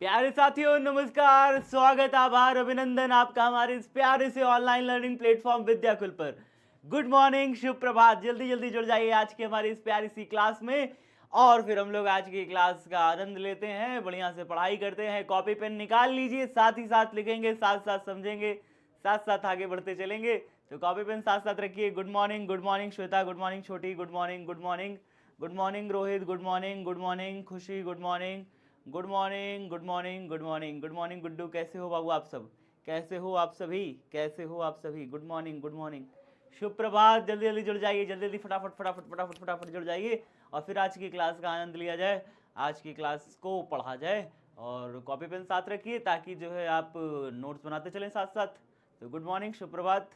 प्यारे साथियों नमस्कार, स्वागत, आभार, अभिनंदन आपका हमारे इस प्यारे से ऑनलाइन लर्निंग प्लेटफॉर्म विद्याकुल पर। गुड मॉर्निंग, शुभ प्रभात। जल्दी जल्दी जुड़ जाइए आज की हमारी इस प्यारी सी क्लास में और फिर हम लोग आज की क्लास का आनंद लेते हैं, बढ़िया से पढ़ाई करते हैं। कॉपी पेन निकाल लीजिए, साथ ही साथ लिखेंगे, साथ साथ समझेंगे, साथ साथ आगे बढ़ते चलेंगे। तो कॉपी पेन साथ साथ रखिए। Good morning Shweta, good morning छोटी, good morning, good morning, good morning Rohit, good morning Khushi, good morning, good morning, good morning, good morning, good morning Guddu. कैसे हो बाबू आप सब? कैसे हो आप सभी? कैसे हो आप सभी? गुड मॉर्निंग, गुड मॉर्निंग, शुभ प्रभात। जल्दी जल्दी जुड़ जाइए, जल्दी जल्दी फटाफट फटाफट फटाफट फटाफट जुड़ जाइए और फिर आज की क्लास का आनंद लिया जाए, आज की क्लास को पढ़ा जाए। और कॉपी पेन साथ रखिए ताकि जो है आप नोट्स बनाते चलें साथ साथ। तो गुड मॉर्निंग, शुभ प्रभात।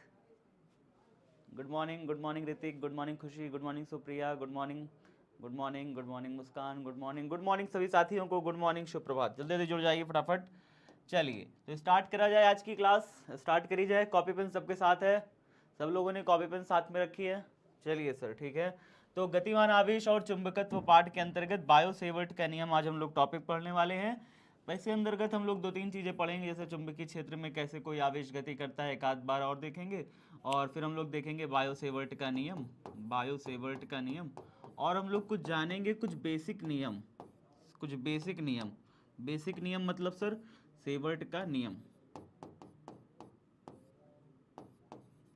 Good morning Hrithik, good morning Khushi, good morning Supriya, good morning, good morning Muskaan, good morning सभी साथियों को, गुड मॉर्निंग, शुभ प्रभात। जल्दी जल्दी जुड़ जाइए फटाफट। चलिए तो स्टार्ट करा जाए, आज की क्लास स्टार्ट करी जाए। कॉपी पेन सबके साथ है? सब लोगों ने कॉपी पेन साथ में रखी है? चलिए सर, ठीक है। तो गतिमान आवेश और चुंबकत्व पाठ के अंतर्गत बायो सेवर्ट का नियम आज हम लोग टॉपिक पढ़ने वाले हैं। वैसे अंतर्गत हम लोग दो तीन चीज़ें पढ़ेंगे, जैसे चुंबकीय क्षेत्र में कैसे कोई आवेश गति करता है, एक आध बार और देखेंगे। और फिर हम लोग देखेंगे बायो सेवर्ट का नियम, बायो सेवर्ट का नियम। और हम लोग कुछ जानेंगे, कुछ बेसिक नियम, कुछ बेसिक नियम। बेसिक नियम मतलब सर सेवर्ट का नियम,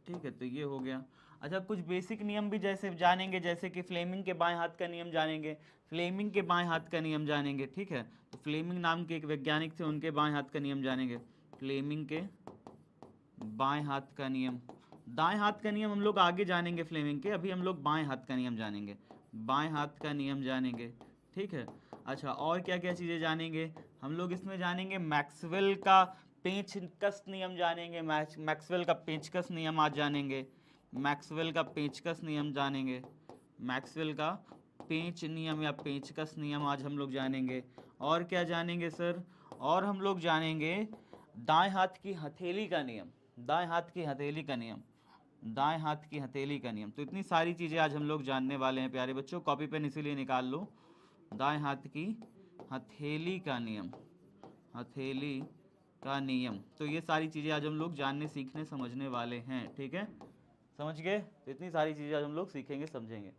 ठीक है। तो ये हो गया। अच्छा, कुछ बेसिक नियम भी जैसे जानेंगे, जैसे कि फ्लेमिंग के बाएं हाथ का नियम जानेंगे, फ्लेमिंग के बाएं हाथ का नियम जानेंगे, ठीक है। तो फ्लेमिंग नाम के एक वैज्ञानिक थे, उनके बाएं हाथ का नियम जानेंगे, फ्लेमिंग के बाएं हाथ का नियम। दाएं हाथ का नियम हम लोग आगे जानेंगे फ्लेमिंग के, अभी हम लोग बाएं हाथ का नियम जानेंगे, बाएं हाथ का नियम जानेंगे, ठीक है। अच्छा, और क्या क्या चीज़ें जानेंगे हम लोग इसमें? जानेंगे मैक्सवेल का पेंचकस नियम जानेंगे, मैक्सवेल का पेंचकस नियम आज जानेंगे, मैक्सवेल का पेंचकस नियम जानेंगे, मैक्सवेल का पेंच नियम या पेंचकस नियम आज हम लोग जानेंगे। और क्या जानेंगे सर? और हम लोग जानेंगे दाएं हाथ की हथेली का नियम, दाएं हाथ की हथेली का नियम, दाएं हाथ की हथेली का नियम। तो इतनी सारी चीज़ें आज हम लोग जानने वाले हैं प्यारे बच्चों। कॉपी पेन इसीलिए निकाल लो। दाएं हाथ की हथेली का नियम, हथेली का नियम। तो ये सारी चीज़ें आज हम लोग जानने, सीखने, समझने वाले हैं, ठीक है। समझ गए? तो इतनी सारी चीज़ें आज हम लोग सीखेंगे, समझेंगे।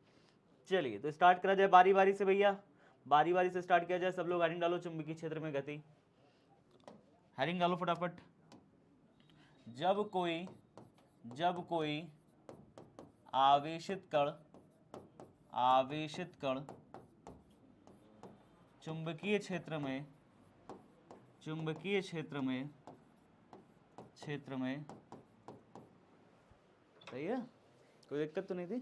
चलिए तो स्टार्ट करा जाए बारी बारी से भैया, बारी बारी से स्टार्ट किया जाए। सब लोग हेडिंग डालो, चुंबकीय क्षेत्र में गति। हेडिंग डालो फटाफट। जब कोई आवेशित कण, आवेशित कण चुंबकीय क्षेत्र में, चुंबकीय क्षेत्र में, क्षेत्र में, सही है, कोई दिक्कत तो नहीं थी?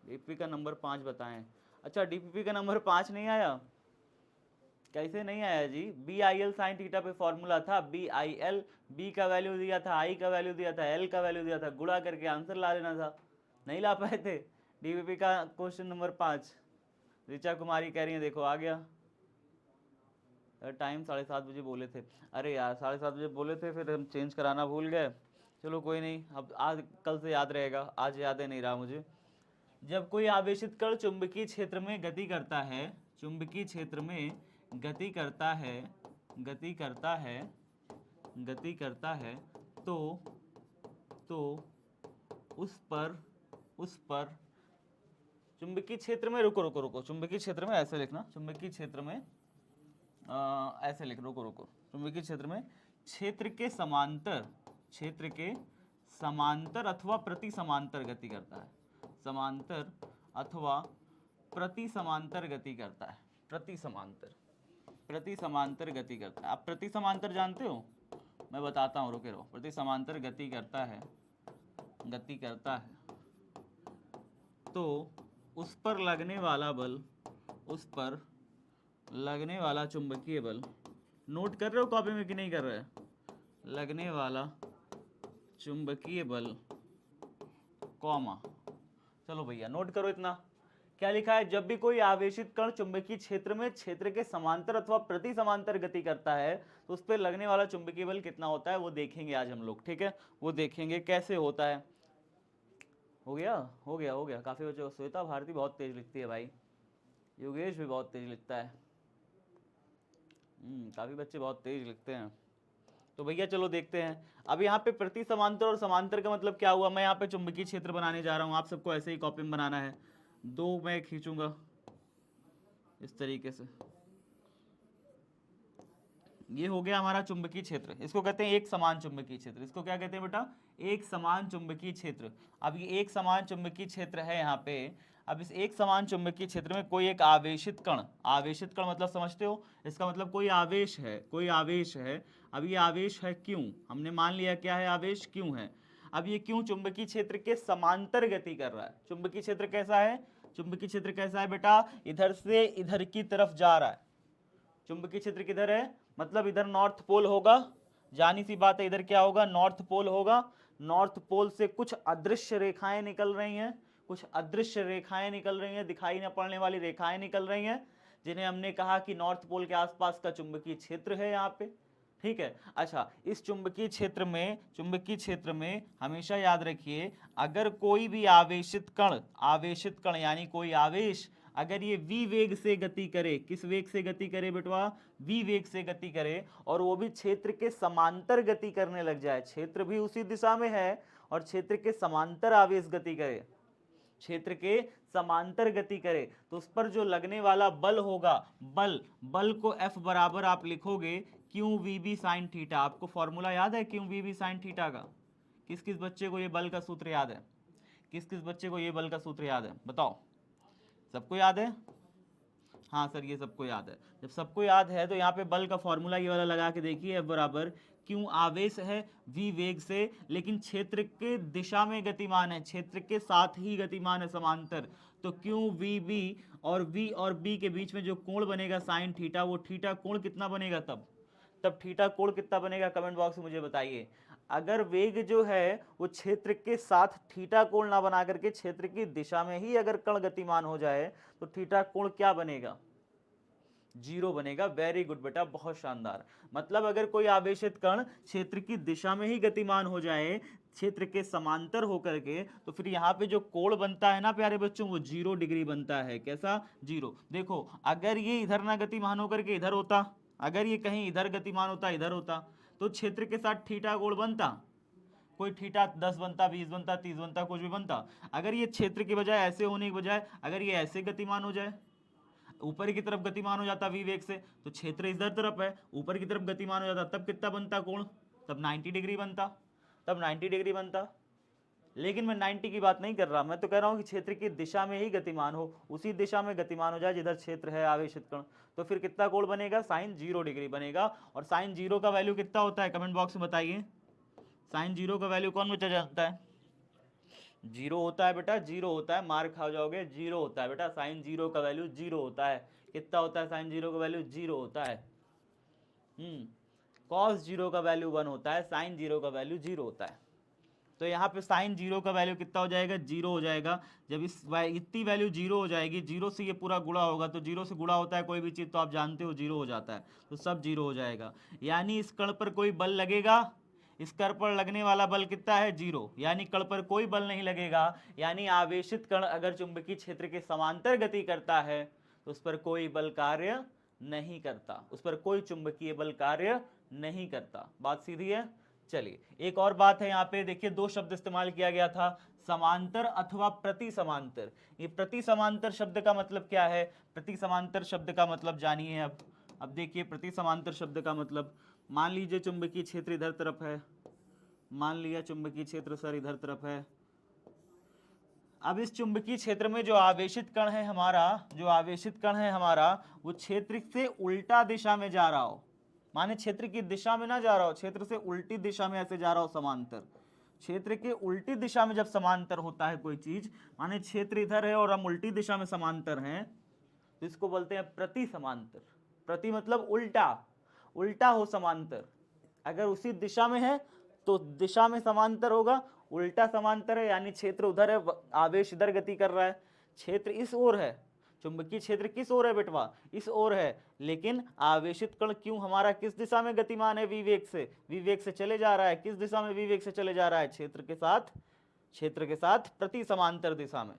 डीपीपी का नंबर 5 बताएं। अच्छा, डीपीपी का नंबर 5 नहीं आया? कैसे नहीं आया जी? B I L sine theta पे फॉर्मूला था, बी आई एल, बी का वैल्यू दिया था, आई का वैल्यू दिया था, एल का वैल्यू दिया था, गुणा करके आंसर ला लेना था। नहीं ला पाए थे? डीपीपी का क्वेश्चन नंबर 5। ऋचा कुमारी कह रही है, देखो आ गया। टाइम 7:30 बजे बोले थे। अरे यार 7:30 बजे बोले थे, फिर हम चेंज कराना भूल गए। चलो कोई नहीं, अब आज कल से याद रहेगा, आज याद नहीं रहा मुझे। जब कोई आवेशित कण चुंबकीय क्षेत्र में गति करता है, चुंबकीय क्षेत्र में गति करता है, गति करता है, गति करता है, तो उस पर चुंबकीय क्षेत्र में, रुको रुको रुको, चुंबकीय क्षेत्र में ऐसे लिखना, चुंबकीय क्षेत्र में ऐसे लिख, रुको रुको, चुंबकीय क्षेत्र में क्षेत्र के समांतर, क्षेत्र के समांतर अथवा प्रति समांतर गति करता है, समांतर अथवा प्रति समांतर गति करता है, प्रति समांतर, प्रति समांतर गति करता है। आप प्रति समांतर जानते हो? मैं बताता हूँ, रुके रहो। प्रति समांतर गति करता है, गति करता है, तो उस पर लगने वाला बल, उस पर लगने वाला चुंबकीय बल, नोट कर रहे हो कॉपी में कि नहीं कर रहे? लगने वाला चुंबकीय बल, कॉमा, चलो भैया नोट करो इतना। क्या लिखा है? जब भी कोई आवेशित कण चुंबकीय क्षेत्र में क्षेत्र के समांतर अथवा प्रति समांतर गति करता है तो उस पर लगने वाला चुंबकीय बल कितना होता है, वो देखेंगे आज हम लोग, ठीक है। वो देखेंगे कैसे होता है। हो गया, हो गया, हो गया, काफी बच्चों। श्वेता भारती बहुत तेज लिखती है भाई, योगेश भी बहुत तेज लिखता है। काफी बच्चे बहुत तेज लिखते हैं। तो भैया चलो देखते हैं। अब यहाँ पे प्रति समांतर और समांतर का मतलब क्या हुआ, मैं यहाँ पे चुंबकीय क्षेत्र बनाने जा रहा हूँ, आप सबको ऐसे ही कॉपी में बनाना है। दो मैं खींचूंगा इस तरीके से, ये हो गया हमारा चुंबकीय क्षेत्र, इसको कहते हैं एक समान चुंबकीय क्षेत्र। इसको क्या कहते हैं बेटा, एक समान चुंबकीय क्षेत्र। अब ये एक समान चुंबकीय क्षेत्र है यहाँ पे। अब इस एक समान चुंबकीय क्षेत्र में कोई एक आवेशित कण, आवेशित कण मतलब समझते हो, इसका मतलब कोई आवेश है, कोई आवेश है। अब ये आवेश है क्यों, हमने मान लिया क्या है, आवेश क्यों है। अब ये क्यों चुंबकीय क्षेत्र के समांतर गति कर रहा है। चुंबकीय क्षेत्र कैसा है, चुंबकीय क्षेत्र कैसा है बेटा, इधर से इधर की तरफ जा रहा है। चुंबकीय क्षेत्र किधर है, मतलब इधर नॉर्थ पोल होगा, जानी सी बात है, इधर क्या होगा, नॉर्थ पोल होगा। नॉर्थ पोल से कुछ अदृश्य रेखाएं निकल रही हैं, कुछ अदृश्य रेखाएं निकल रही हैं, दिखाई न पड़ने वाली रेखाएं निकल रही हैं, जिन्हें हमने कहा कि नॉर्थ पोल के आसपास का चुंबकीय क्षेत्र है यहाँ पे। ठीक है। अच्छा, इस चुंबकीय क्षेत्र में, चुंबकीय क्षेत्र में हमेशा याद रखिए, अगर कोई भी आवेशित कण, आवेशित कण यानी कोई आवेश अगर ये v वेग से गति करे, किस वेग से गति करे बेटवा, v वेग से गति करे, और वो भी क्षेत्र के समांतर गति करने लग जाए, क्षेत्र भी उसी दिशा में है और क्षेत्र के समांतर आवेश गति करे, क्षेत्र के समांतर गति करे, तो उस पर जो लगने वाला बल होगा, बल, बल को F बराबर आप लिखोगे q v B sine theta. आपको फॉर्मूला याद है q v B sine theta का, किस किस बच्चे को ये बल का सूत्र याद है, किस किस बच्चे को ये बल का सूत्र याद है, बताओ। सबको याद है, हाँ सर ये सबको याद है। जब सबको याद है तो यहाँ पे बल का फॉर्मूला ये वाला लगा के देखिए, F बराबर क्यों आवेश है v वेग से, लेकिन क्षेत्र के दिशा में गतिमान है, क्षेत्र के साथ ही गतिमान है समांतर, तो क्यों वी बी और v और b के बीच में जो कोण बनेगा साइन थीटा, वो थीटा कोण कितना बनेगा, तब थीटा कोण कितना बनेगा, कमेंट बॉक्स में मुझे बताइए। अगर वेग जो है वो क्षेत्र के साथ थीटा कोण ना बना करके क्षेत्र की दिशा में ही अगर कण गतिमान हो जाए तो थीटा कोण क्या बनेगा, जीरो बनेगा। वेरी गुड बेटा, बहुत शानदार। मतलब अगर कोई आवेशित कण क्षेत्र की दिशा में ही गतिमान हो जाए, क्षेत्र के समांतर होकर के, तो फिर यहाँ पे जो कोण बनता है ना प्यारे बच्चों, वो 0 डिग्री बनता है। कैसा, 0। देखो अगर ये इधर ना गतिमान होकर के इधर होता, अगर ये कहीं इधर गतिमान होता, इधर होता, तो क्षेत्र के साथ थीटा कोण बनता, कोई थीटा 10 बनता, 20 बनता, 30 बनता, कुछ भी बनता। अगर ये क्षेत्र के बजाय ऐसे होने के बजाय अगर ये ऐसे गतिमान हो जाए, ऊपर की तरफ गतिमान हो जाता वी वेग से, तो क्षेत्र इधर तरफ है, ऊपर की तरफ गतिमान हो जाता, तब कितना बनता कोण, तब 90 डिग्री बनता, तब 90 डिग्री बनता। लेकिन मैं 90 की बात नहीं कर रहा, मैं तो कह रहा हूँ कि क्षेत्र की दिशा में ही गतिमान हो, उसी दिशा में गतिमान हो जाए जिधर क्षेत्र है आवेशित कण, तो फिर कितना कोण बनेगा, साइन 0 डिग्री बनेगा। और साइन 0 का वैल्यू कितना होता है, कमेंट बॉक्स में बताइए। साइन 0 का वैल्यू कौन बच्चा जानता है, 0 होता है बेटा, 0 होता है, मार खा जाओगे, 0 होता है बेटा, साइन 0 का वैल्यू 0 होता है। कितना होता है साइन 0 का वैल्यू, 0 होता है। कॉस 0 का वैल्यू 1 होता है, साइन 0 का वैल्यू 0 होता है। तो यहाँ पे साइन 0 का वैल्यू कितना हो जाएगा, 0 हो जाएगा। जब इस इतनी वैल्यू 0 हो जाएगी, 0 से ये पूरा गुणा होगा, तो 0 से गुणा होता है कोई भी चीज़ तो आप जानते हो 0 हो जाता है, तो सब 0 हो जाएगा। यानी इस कण पर कोई बल लगेगा, इस कण पर लगने वाला बल कितना है, 0, यानी कण पर कोई बल नहीं लगेगा। यानी आवेशित कण अगर चुंबकीय क्षेत्र के समांतर गति करता है तो उस पर कोई बल कार्य नहीं करता, उस पर कोई चुंबकीय बल कार्य नहीं करता। बात सीधी है। चलिए एक और बात है यहाँ पे, देखिए दो शब्द इस्तेमाल किया गया था, समांतर अथवा प्रति समांतर। ये प्रति समांतर शब्द का मतलब क्या है, प्रति समांतर शब्द का मतलब जानिए। अब देखिए प्रति समांतर शब्द का मतलब, मान लीजिए चुंबकीय क्षेत्र इधर तरफ है, मान लिया चुंबकीय क्षेत्र सर इधर तरफ है। अब इस चुंबकीय क्षेत्र में जो आवेशित कण है हमारा, जो आवेशित कण है हमारा, वो क्षेत्र से उल्टा दिशा में जा रहा हो, माने क्षेत्र की दिशा में ना जा रहा हो, क्षेत्र से उल्टी दिशा में ऐसे जा रहा हो समांतर। क्षेत्र के उल्टी दिशा में जब समांतर होता है कोई चीज, माने क्षेत्र इधर है और हम उल्टी दिशा में समांतर हैं, तो इसको बोलते हैं प्रति समांतर। प्रति मतलब उल्टा, उल्टा हो समांतर। अगर उसी दिशा में है तो दिशा में समांतर होगा, उल्टा समांतर है यानी क्षेत्र उधर है, आवेश इधर गति कर रहा है, क्षेत्र इस ओर है, चुंबकीय क्षेत्र किस ओर है बेटवा, इस ओर है, लेकिन आवेशित कण क्यों हमारा किस दिशा में गतिमान है, विवेक से, विवेक से चले जा रहा है। किस दिशा में विवेक से चले जा रहा है, क्षेत्र के साथ, क्षेत्र के साथ प्रति समांतर दिशा में,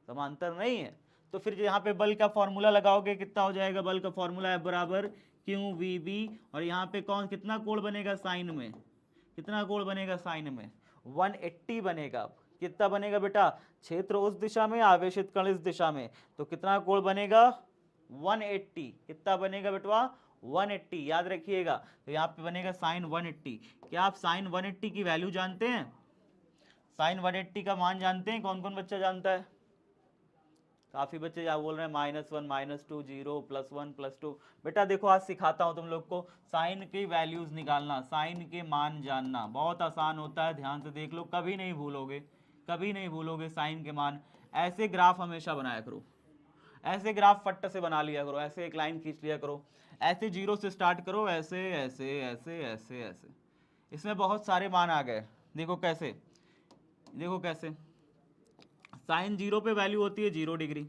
समांतर नहीं है। तो फिर यहाँ पे बल का फॉर्मूला लगाओगे, कितना हो जाएगा, बल का फॉर्मूला है बराबर क्यू वी बी, और यहाँ पे कौन कितना कोण बनेगा साइन में, कितना कोण बनेगा साइन में, 180 बनेगा। अब कितना बनेगा बेटा, क्षेत्र उस दिशा में, आवेशित कण इस दिशा में, तो कितना कोण बनेगा 180। कितना बनेगा बेटवा 180, याद रखिएगा। तो यहाँ पे बनेगा साइन 180। क्या आप साइन 180 की वैल्यू जानते हैं, साइन 180 का मान जानते हैं, कौन कौन बच्चा जानता है? काफी बच्चे क्या बोल रहे हैं, -1 -2 0 +1 +2। बेटा देखो आज सिखाता हूं तुम लोग को साइन की वैल्यूज निकालना, साइन के मान जानना बहुत आसान होता है, ध्यान से देख लो, कभी नहीं भूलोगे, कभी नहीं भूलोगे साइन के मान। ऐसे ग्राफ हमेशा बनाया करो, ऐसे ग्राफ फट से बना लिया करो, ऐसे एक लाइन खींच लिया करो, ऐसे जीरो से स्टार्ट करो, ऐसे ऐसे ऐसे ऐसे ऐसे। इसमें बहुत सारे मान आ गए, देखो कैसे, देखो कैसे, साइन जीरो पे वैल्यू होती है 0 डिग्री,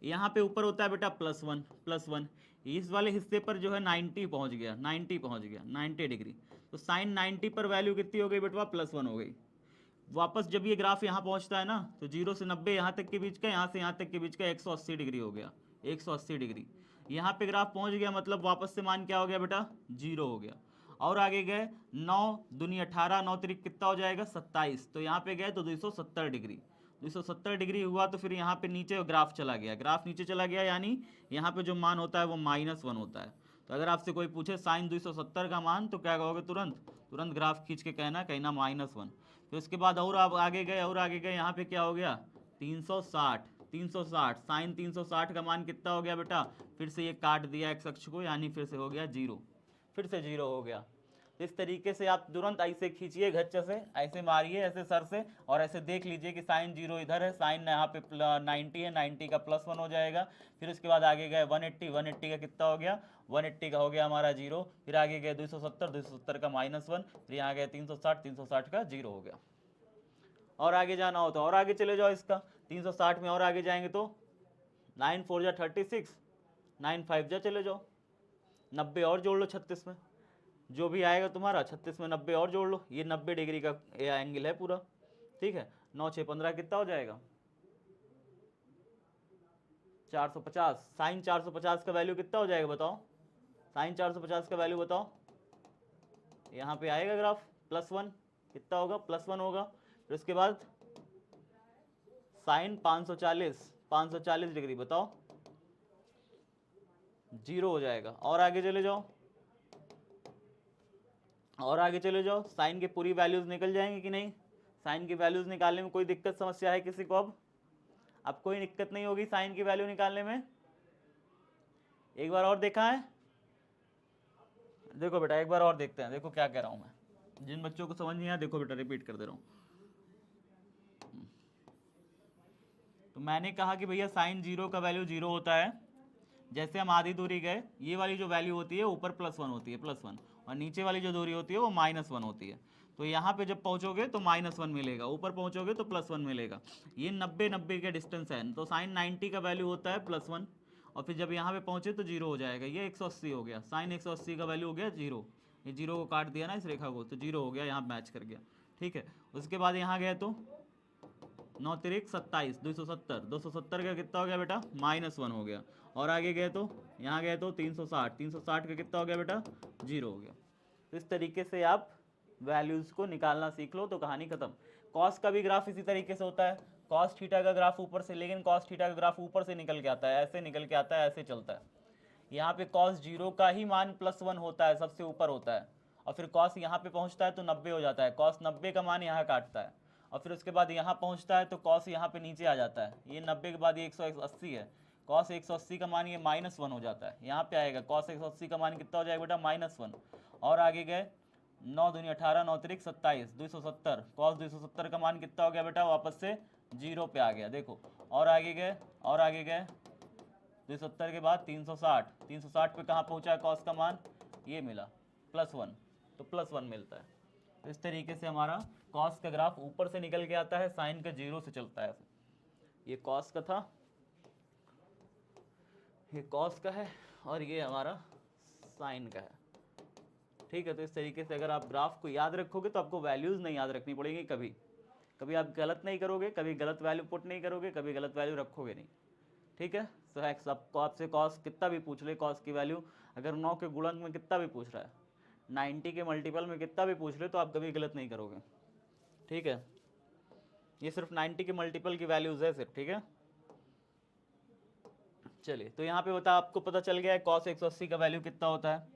यहाँ पे ऊपर होता है बेटा +1, इस वाले हिस्से पर जो है 90 पहुंच गया, 90 पहुंच गया, 90 डिग्री। तो साइन 90 पर वैल्यू कितनी हो गई बेटवा, +1 हो गई। वापस जब ये ग्राफ यहाँ पहुंचता है ना, तो 0 से 90 यहाँ तक के बीच का, यहाँ से यहाँ तक के बीच का 180 डिग्री हो गया, 180 डिग्री। यहाँ पे ग्राफ पहुंच गया, मतलब वापस से मान क्या हो गया बेटा, 0 हो गया। और आगे गए 9 दूनी 18, 9 तिरिक कितना हो जाएगा 27, तो यहाँ पे गए तो 270 डिग्री, 270 डिग्री हुआ। तो फिर यहाँ पे नीचे ग्राफ चला गया, ग्राफ नीचे चला गया, यानी यहाँ पे जो मान होता है वो -1 होता है। तो अगर आपसे कोई पूछे साइन 270 का मान, तो क्या कहोगे, तुरंत तुरंत ग्राफ खींच के कहना -1। फिर उसके बाद और आप आगे गए, और आगे गए, यहाँ पे क्या हो गया 360, 360 साइन 360 का मान कितना हो गया बेटा, फिर से ये काट दिया एक्स अक्ष को, यानी फिर से हो गया 0, फिर से 0 हो गया। इस तरीके से आप तुरंत ऐसे खींचिए घच्च से, ऐसे मारिए ऐसे सर से, और ऐसे देख लीजिए कि साइन 0 इधर है, साइन यहाँ पे 90 है, 90 का +1 हो जाएगा। फिर उसके बाद आगे गए 180, 180 का कितना हो गया, 180 का हो गया हमारा 0। फिर आगे गए 270, 270 का -1, फिर यहाँ गए 360, 360 का 0 हो गया। और आगे जाना हो तो और आगे चले जाओ, इसका 360 में और आगे जाएंगे तो 9 4 जा 36, 9 5 जा चले जाओ, 90 और जोड़ लो 36 में, जो भी आएगा तुम्हारा 36 में 90 और जोड़ लो, ये 90 डिग्री का एंगल है पूरा, ठीक है। 9 6 15 कितना हो जाएगा 450। साइन 450 का वैल्यू कितना हो जाएगा बताओ, साइन 450 का वैल्यू बताओ, यहाँ पे आएगा ग्राफ +1, कितना होगा +1 होगा। फिर उसके बाद साइन 540, 540 डिग्री बताओ, 0 हो जाएगा। और आगे चले जाओ, और आगे चले जाओ, साइन की पूरी वैल्यूज निकल जाएंगे कि नहीं, साइन की वैल्यूज निकालने में कोई दिक्कत समस्या है किसी को? अब कोई दिक्कत नहीं होगी साइन की वैल्यू निकालने में। एक बार और देखा है, देखो बेटा एक बार और देखते हैं, देखो क्या कह रहा हूं मैं, जिन बच्चों को समझ नहीं आया देखो बेटा रिपीट कर दे रहा हूं। तो मैंने कहा कि भैया साइन 0 का वैल्यू 0 होता है, जैसे हम आधी दूरी गए, ये वाली जो वैल्यू होती है ऊपर +1 होती है, +1, और नीचे वाली जो दूरी होती है वो -1 होती है। तो यहाँ पे जब पहुँचोगे तो -1 मिलेगा, ऊपर पहुँचोगे तो +1 मिलेगा। ये 90 90 के डिस्टेंस है, तो साइन 90 का वैल्यू होता है +1, और फिर जब यहाँ पे पहुँचे तो 0 हो जाएगा, ये 180 हो गया, साइन 180 का वैल्यू हो गया 0, ये 0 को काट दिया ना इस रेखा को, तो 0 हो गया, यहाँ मैच कर गया, ठीक है। उसके बाद यहाँ गए तो 9 तिरिक 27, 270, 270 का कितना हो गया बेटा -1 हो गया। और आगे गए तो यहाँ गए तो 360, 360 का कितना हो गया बेटा 0 हो गया। तो इस तरीके से आप वैल्यूज को निकालना सीख लो तो कहानी खत्म। कॉस का भी ग्राफ इसी तरीके से होता है, कॉस थीटा का ग्राफ ऊपर से, लेकिन कॉस थीटा का ग्राफ ऊपर से निकल के आता है, ऐसे निकल के आता है, ऐसे चलता है। यहाँ पे कॉस 0 का ही मान +1 होता है, सबसे ऊपर होता है, और फिर कॉस यहाँ पे पहुँचता है तो 90 हो जाता है, कॉस 90 का मान यहाँ काटता है, और फिर उसके बाद यहाँ पहुँचता है तो कॉस यहाँ पे नीचे आ जाता है, ये 90 के बाद ये 180 है, कॉस 180 का मान ये -1 हो जाता है, यहाँ पे आएगा कॉस 180 का मान कितना हो जाएगा बेटा -1। और आगे गए 9 दूनी 18, 9 तिरिक 27, 270, कॉस 270 का मान कितना हो गया बेटा वापस से 0 पे आ गया, देखो। और आगे गए, और आगे गए 270 के बाद 360, 360 पे कहाँ पहुँचा है कॉस का मान, ये मिला +1, तो +1 मिलता है। तो इस तरीके से हमारा कॉस का ग्राफ ऊपर से निकल के आता है, साइन का 0 से चलता है। ये कॉस का था, ये कॉस का है, और ये हमारा साइन का है, ठीक है। तो इस तरीके से अगर आप ग्राफ को याद रखोगे तो आपको वैल्यूज़ नहीं याद रखनी पड़ेगी, कभी कभी आप गलत नहीं करोगे, कभी गलत वैल्यू पुट नहीं करोगे, कभी गलत वैल्यू रखोगे नहीं, ठीक है। एक्स एक्स, आपको आपसे कॉस कितना भी पूछ ले, कॉस की वैल्यू अगर 9 के गुणक में कितना भी पूछ रहा है, 90 के मल्टीपल में कितना भी पूछ ले, तो आप कभी गलत नहीं करोगे, ठीक है। ये सिर्फ 90 के मल्टीपल की वैल्यूज है सिर्फ, ठीक है। चलिए, तो यहाँ पे बता, आपको पता चल गया है कॉस 180 का वैल्यू कितना होता है,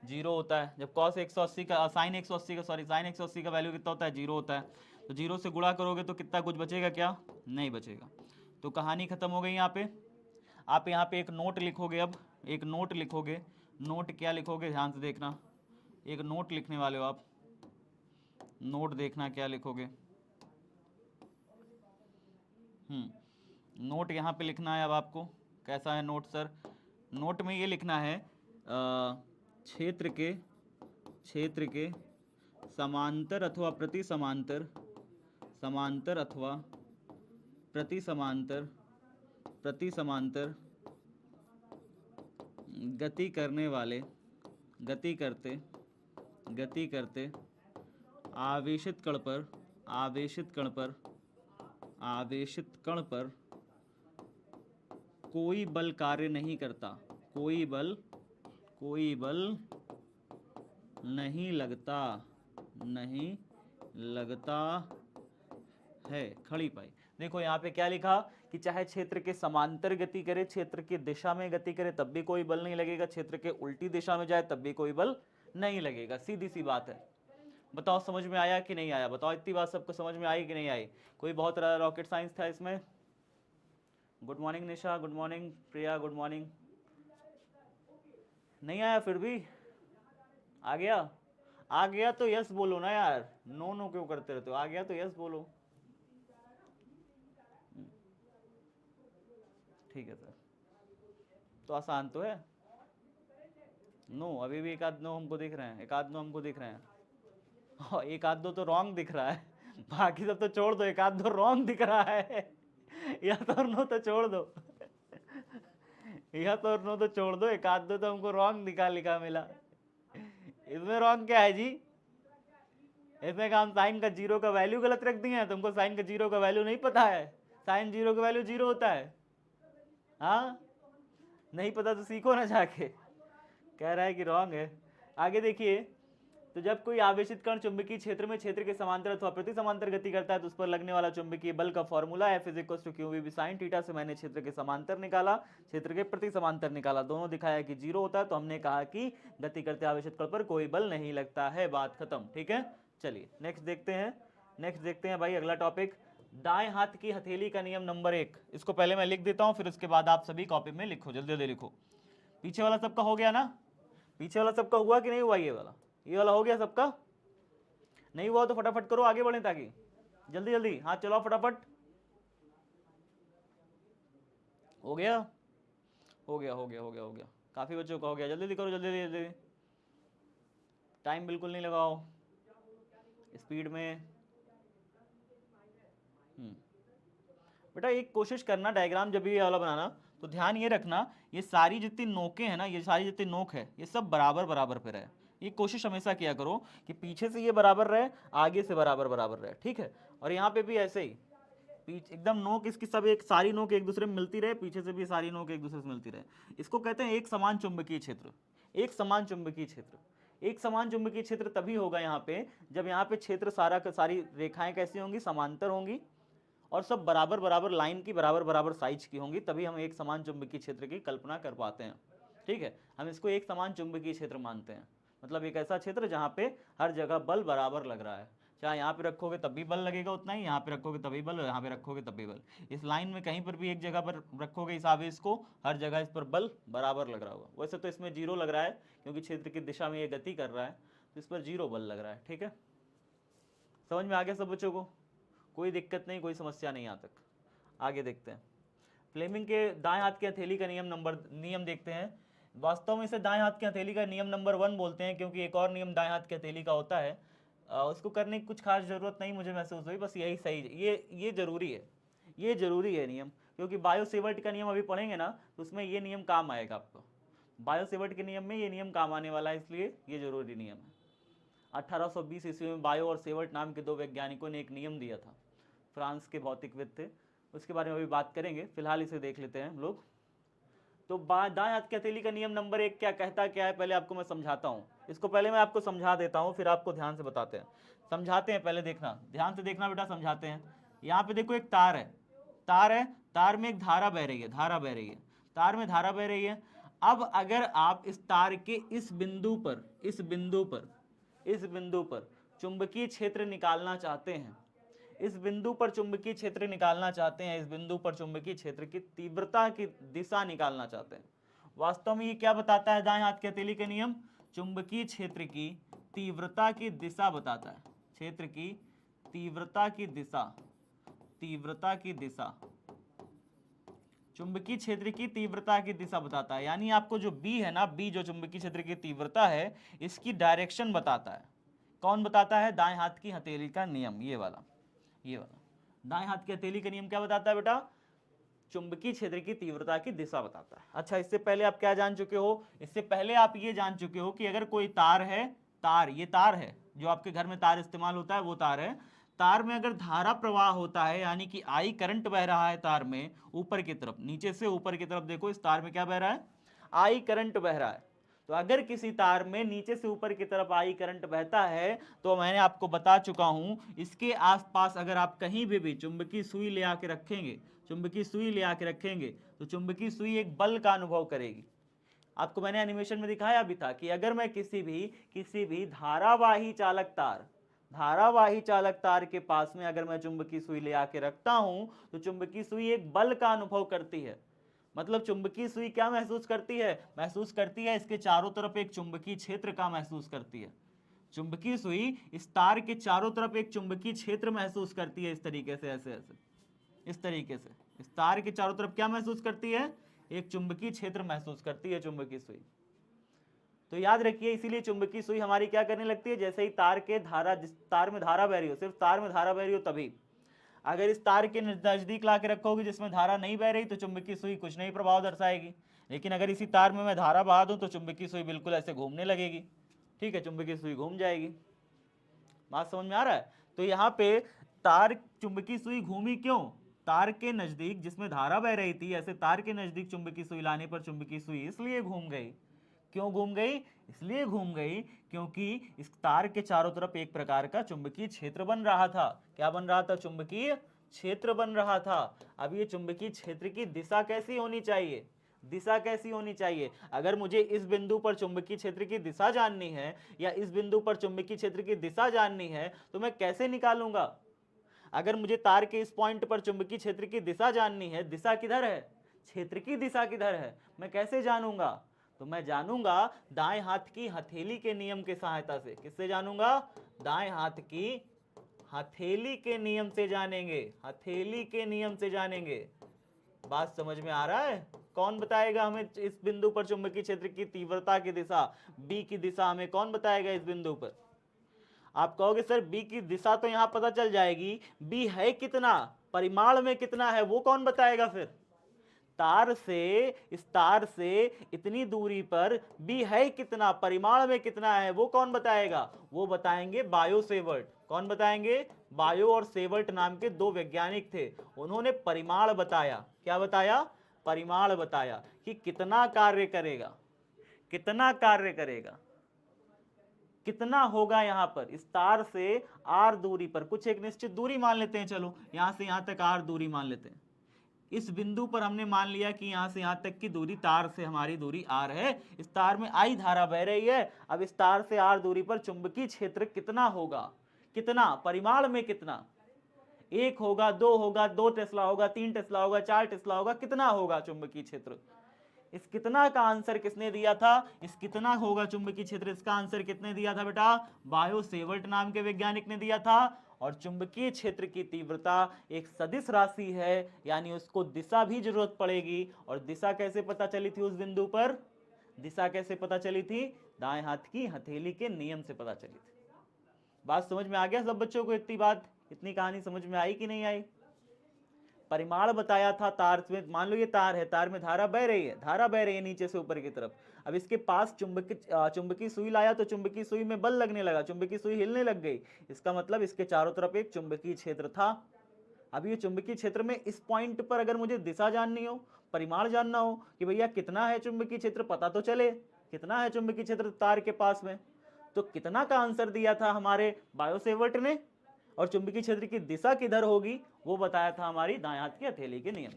0 होता है। जब कॉस 180 का साइन 180 का सॉरी साइन 180 का वैल्यू कितना होता है, 0 होता है। तो 0 से गुणा करोगे तो कितना कुछ बचेगा क्या, नहीं बचेगा। तो कहानी खत्म हो गई यहाँ पे। आप यहाँ पे एक नोट लिखोगे, अब एक नोट लिखोगे। नोट क्या लिखोगे, ध्यान से देखना, एक नोट लिखने वाले हो आप। नोट देखना क्या लिखोगे। नोट यहाँ पे लिखना है अब आपको। कैसा है नोट सर, नोट में ये लिखना है क्षेत्र के समांतर अथवा प्रति समांतर, समांतर अथवा प्रति समांतर, प्रति समांतर गति करने वाले, गति करते आवेशित कण पर, आवेशित कण पर कोई बल कार्य नहीं करता, कोई बल नहीं लगता है। खड़ी पाई। देखो यहाँ पे क्या लिखा कि चाहे क्षेत्र के समांतर गति करे, क्षेत्र की दिशा में गति करे, तब भी कोई बल नहीं लगेगा, क्षेत्र के उल्टी दिशा में जाए तब भी कोई बल नहीं लगेगा। सीधी सी बात है। बताओ समझ में आया कि नहीं आया, बताओ इतनी बात सबको समझ में आई कि नहीं आई। कोई बहुत रॉकेट साइंस था इसमें। गुड मॉर्निंग निशा, गुड मॉर्निंग प्रिया, गुड मॉर्निंग। नहीं आया फिर भी, आ गया? आ गया तो यस बोलो ना यार, नो नो क्यों करते रहते हो, आ गया तो यस बोलो। ठीक है सर, तो आसान तो है। नो, अभी भी एक आध नो हमको दिख रहे हैं, एक आध नो हमको दिख रहे हैं। हाँ, एक आध दो तो रॉन्ग दिख रहा है, बाकी सब तो छोड़ दो, एक आध दो रॉन्ग दिख रहा है। या तो नो तो छोड़ दो, या तो नो तो छोड़ दो, एक आध दो तो हमको रॉन्ग दिखा लिखा मिला। इसमें रॉन्ग क्या है जी, इसमें काम साइन का 0 का वैल्यू गलत रख दिए हैं, तुमको साइन का 0 का वैल्यू नहीं पता है। साइन 0 का वैल्यू 0 होता है। हाँ, नहीं पता तो सीखो ना जाके। कह रहा है कि रॉन्ग है। आगे देखिए, तो जब कोई आवेशित कण चुंबकीय क्षेत्र में क्षेत्र के समांतर अथवा प्रति समांतर गति करता है तो उस पर लगने वाला चुंबकीय बल का formula F = QV sin theta से मैंने क्षेत्र के समांतर निकाला, क्षेत्र के प्रति समांतर निकाला, दोनों दिखाया कि 0 होता है, तो हमने कहा कि गति करते आवेशित कण पर कोई बल नहीं लगता है। बात खत्म, ठीक है। चलिए नेक्स्ट देखते हैं, नेक्स्ट देखते हैं भाई अगला टॉपिक, दाएं हाथ की हथेली का नियम नंबर 1। इसको पहले मैं लिख देता हूं, फिर उसके बाद आप सभी कॉपी में लिखो, जल्दी जल्दी लिखो। पीछे वाला सबका हो गया ना, पीछे वाला सबका हुआ कि नहीं हुआ, ये वाला हो गया सबका? नहीं हुआ तो फटाफट करो, आगे बढ़े, ताकि जल्दी जल्दी हाथ चलाओ फटाफट। हो गया, हो गया, हो गया, हो गया, हो गया, काफी बच्चों का हो गया। जल्दी जल्दी करो, जल्दी जल्दी, टाइम बिल्कुल नहीं लगाओ, स्पीड में। बेटा एक कोशिश करना, डायग्राम जब भी ये वाला बनाना तो ध्यान ये रखना, ये सारी जितनी नोकें हैं ना, ये सारी जितनी नोक है, ये सब बराबर बराबर पे रहे। ये कोशिश हमेशा किया करो कि पीछे से ये बराबर रहे, आगे से बराबर बराबर रहे, ठीक है। और यहाँ पे भी ऐसे ही पीछे एकदम नोक इसकी सब एक सारी नोक एक दूसरे में मिलती रहे, पीछे से भी सारी नोक एक दूसरे से मिलती रहे। इसको कहते हैं एक समान चुंबकीय क्षेत्र। एक समान चुंबकीय क्षेत्र, एक समान चुंबकीय क्षेत्र तभी होगा यहाँ पे जब यहाँ पे क्षेत्र सारा का सारी रेखाएं कैसी होंगी, समांतर होंगी, और सब बराबर बराबर लाइन की बराबर बराबर साइज की होंगी, तभी हम एक समान चुंबकीय क्षेत्र की कल्पना कर पाते हैं, ठीक है। हम इसको एक समान चुंबकीय क्षेत्र मानते हैं, मतलब एक ऐसा क्षेत्र जहाँ पे हर जगह बल बराबर लग रहा है, चाहे यहाँ पे रखोगे तब भी बल लगेगा उतना ही, यहाँ पे रखोगे तभी बल, यहाँ पे रखोगे तब भी बल। इस लाइन में कहीं पर भी एक जगह पर रखोगे इस आवेश को, हर जगह इस पर बल बराबर लग रहा होगा। वैसे तो इसमें 0 लग रहा है क्योंकि क्षेत्र की दिशा में ये गति कर रहा है, तो इस पर 0 बल लग रहा है, ठीक है। समझ में आ गया सब बच्चों को? कोई दिक्कत नहीं, कोई समस्या नहीं यहाँ तक। आगे देखते हैं, फ्लेमिंग के दाएं हाथ की हथेली का नियम देखते हैं। वास्तव में इसे दाएं हाथ की हथेली का नियम नंबर 1 बोलते हैं, क्योंकि एक और नियम दाएं हाथ की हथेली का होता है, उसको करने की कुछ खास जरूरत नहीं मुझे महसूस हुई, बस यही सही, ये जरूरी है, ये जरूरी है नियम, क्योंकि बायो सेवर्ट का नियम अभी पढ़ेंगे ना, तो उसमें ये नियम काम आएगा आपको। बायो सेवर्ट के नियम में ये नियम काम आने वाला है, इसलिए ये जरूरी नियम है। 1820 ईस्वी में बायो और सेवर्ट नाम के 2 वैज्ञानिकों ने एक नियम दिया था, फ्रांस के भौतिकविद थे, उसके बारे में अभी बात करेंगे, फिलहाल इसे देख लेते हैं हम लोग। तो दाएं हाथ की हथेली का नियम नंबर 1 क्या कहता क्या है, पहले आपको मैं समझाता हूं। इसको पहले मैं आपको समझा देता हूं, फिर आपको ध्यान से बताते हैं। समझाते हैं, पहले देखना, ध्यान से देखना बेटा, समझाते हैं। यहाँ पे देखो एक तार है, तार है, तार में एक धारा बह रही है, धारा बह रही है, तार में धारा बह रही है। अब अगर आप इस तार के इस बिंदु पर, इस बिंदु पर, इस बिंदु पर चुंबकीय क्षेत्र निकालना चाहते हैं, इस बिंदु पर चुंबकीय क्षेत्र निकालना चाहते हैं, इस बिंदु पर चुंबकीय क्षेत्र की तीव्रता की दिशा निकालना चाहते हैं। वास्तव में ये क्या बताता है दाएं हाथ की हथेली का नियम? चुंबकीय क्षेत्र की तीव्रता की दिशा बताता है, क्षेत्र की तीव्रता की दिशा, तीव्रता की दिशा, चुंबकीय क्षेत्र की तीव्रता की दिशा बताता है। यानी आपको जो बी है ना, बी जो चुंबकीय क्षेत्र की तीव्रता है, इसकी डायरेक्शन बताता है। कौन बताता है? दाएं हाथ की हथेली का नियम, ये वाला, ये वाला दाएं हाथ की हथेली का नियम क्या बताता है बेटा? चुंबकीय क्षेत्र की तीव्रता की दिशा बताता है। अच्छा, इससे पहले आप क्या जान चुके हो? इससे पहले आप ये जान चुके हो कि अगर कोई तार है, तार, ये तार है जो आपके घर में तार इस्तेमाल होता है, वो तार है, तार में अगर धारा प्रवाह होता है, यानी कि आई करंट बह रहा है तार में ऊपर की तरफ, नीचे से ऊपर की तरफ, देखो इस तार में क्या बह रहा है? आई करंट बह रहा है। तो अगर किसी तार में नीचे से ऊपर की तरफ आई करंट बहता है, तो मैंने आपको बता चुका हूं, इसके आसपास अगर आप कहीं भी चुंबकीय सुई ले आके रखेंगे, चुंबकीय सुई ले आके रखेंगे, तो चुंबकीय सुई एक बल का अनुभव करेगी। आपको मैंने एनिमेशन में दिखाया भी था कि अगर मैं किसी भी धारावाही चालक तार, धारावाही चालक तार के पास में अगर मैं चुंबकीय सुई ले आके रखता हूं, तो चुंबकीय सुई एक बल का अनुभव करती है। मतलब चुंबकीय सुई क्या महसूस करती है? महसूस करती है इसके चारों तरफ एक चुंबकीय क्षेत्र का महसूस करती है। चुंबकीय सुई इस तार के चारों तरफ एक चुंबकीय क्षेत्र महसूस करती है, इस तरीके से, ऐसे ऐसे, इस तरीके से इस तार के चारों तरफ क्या महसूस करती है? एक चुंबकीय क्षेत्र महसूस करती है चुंबकीय सुई। तो याद रखिए, इसीलिए चुंबकीय सुई हमारी क्या करने लगती है? जैसे ही तार के धारा, जिस तार में धारा बह रही हो, सिर्फ तार में धारा बह रही हो तभी। अगर इस तार के नजदीक ला के रखोगे जिसमें धारा नहीं बह रही, तो चुंबकीय सुई कुछ नहीं प्रभाव दर्शाएगी। लेकिन अगर इसी तार में मैं धारा बहा दूं, तो चुंबकीय सुई बिल्कुल ऐसे घूमने लगेगी। ठीक है, चुंबकीय सुई घूम जाएगी। बात समझ में आ रहा है? तो यहाँ पे तार, चुंबकीय सुई घूमी क्यों? तार के नजदीक जिसमें धारा बह रही थी, ऐसे तार के नजदीक चुंबकीय सुई लाने पर चुंबकीय सुई इसलिए घूम गई। क्यों घूम गई? इसलिए घूम गई क्योंकि इस तार के चारों तरफ एक प्रकार का चुंबकीय क्षेत्र बन रहा था। क्या बन रहा था? चुंबकीय क्षेत्र बन रहा था। अब ये चुंबकीय क्षेत्र की दिशा कैसी होनी चाहिए? दिशा कैसी होनी चाहिए? अगर मुझे इस बिंदु पर चुंबकीय क्षेत्र की दिशा जाननी है, या इस बिंदु पर चुंबकीय क्षेत्र की दिशा जाननी है, तो मैं कैसे निकालूंगा? अगर मुझे तार के इस पॉइंट पर चुंबकीय क्षेत्र की दिशा जाननी है, दिशा किधर है? क्षेत्र की दिशा किधर है? मैं कैसे जानूंगा? तो मैं जानूंगा दाएं हाथ की हथेली के नियम की सहायता से। किससे जानूंगा? दाएं हाथ की हथेली के नियम से जानेंगे, हथेली के नियम से जानेंगे। बात समझ में आ रहा है? कौन बताएगा हमें इस बिंदु पर चुंबकीय क्षेत्र की तीव्रता की दिशा, बी की दिशा हमें कौन बताएगा इस बिंदु पर? आप कहोगे सर बी की दिशा तो यहां पता चल जाएगी, बी है कितना, परिमाण में कितना है, वो कौन बताएगा? फिर तार से, इस तार से इतनी दूरी पर बी है कितना, परिमाण में कितना है, वो कौन बताएगा? वो बताएंगे बायो सेवर्ट। कौन बताएंगे? बायो और सेवर्ट नाम के दो वैज्ञानिक थे। उन्होंने परिमाण बताया। क्या बताया? परिमाण बताया कि कितना कार्य करेगा, कितना कार्य करेगा, कितना होगा यहां पर इस तार से आर दूरी पर। कुछ एक निश्चित दूरी मान लेते हैं, चलो यहां से यहां तक आर दूरी मान लेते हैं। इस बिंदु पर हमने मान लिया कि यहां से यहां तक की दूरी, तार से हमारी दूरी आर है। इस तार में आई धारा बह रही है। अब इस तार से आर दूरी पर चुंबकीय क्षेत्र कितना होगा? कितना, परिमाण में कितना? 1 होगा, 2 होगा, 2 टेस्ला होगा, 3 टेस्ला होगा, 4 टेस्ला होगा, कितना होगा चुंबकीय क्षेत्र? इस कितना का आंसर किसने दिया था? इस कितना होगा चुंबकीय क्षेत्र, इसका आंसर किसने दिया था बेटा? बायो सेवर्ट नाम के वैज्ञानिक ने दिया था। और चुंबकीय क्षेत्र की तीव्रता एक सदिश राशि है, यानी उसको दिशा भी जरूरत पड़ेगी। और दिशा कैसे पता चली थी उस बिंदु पर? दिशा कैसे पता चली थी? दाएं हाथ की हथेली के नियम से पता चली थी। बात समझ में आ गया सब बच्चों को? इतनी बात, इतनी कहानी समझ में आई कि नहीं आई? परिमाण बताया था तार में। मान लो ये तार है, तार में धारा बह रही है, धारा बह रही है नीचे से ऊपर की तरफ। अब इसके पास चुंबकीय सुई लाया, तो चुंबकीय सुई में बल लगने लगा, चुंबकीय सुई हिलने लग गई। इसका मतलब इसके चारों तरफ एक चुंबकीय क्षेत्र था। अब ये चुंबकीय क्षेत्र में इस पॉइंट पर अगर मुझे दिशा जाननी हो, परिमाण जानना हो कि भैया कितना है चुंबकीय क्षेत्र, पता तो चले कितना है चुंबकीय क्षेत्र तार के पास में। तो कितना का आंसर दिया था हमारे बायोसेवर्ट ने, और चुंबकीय क्षेत्र की दिशा किधर होगी वो बताया था हमारी दाएं हाथ की हथेली के नियम।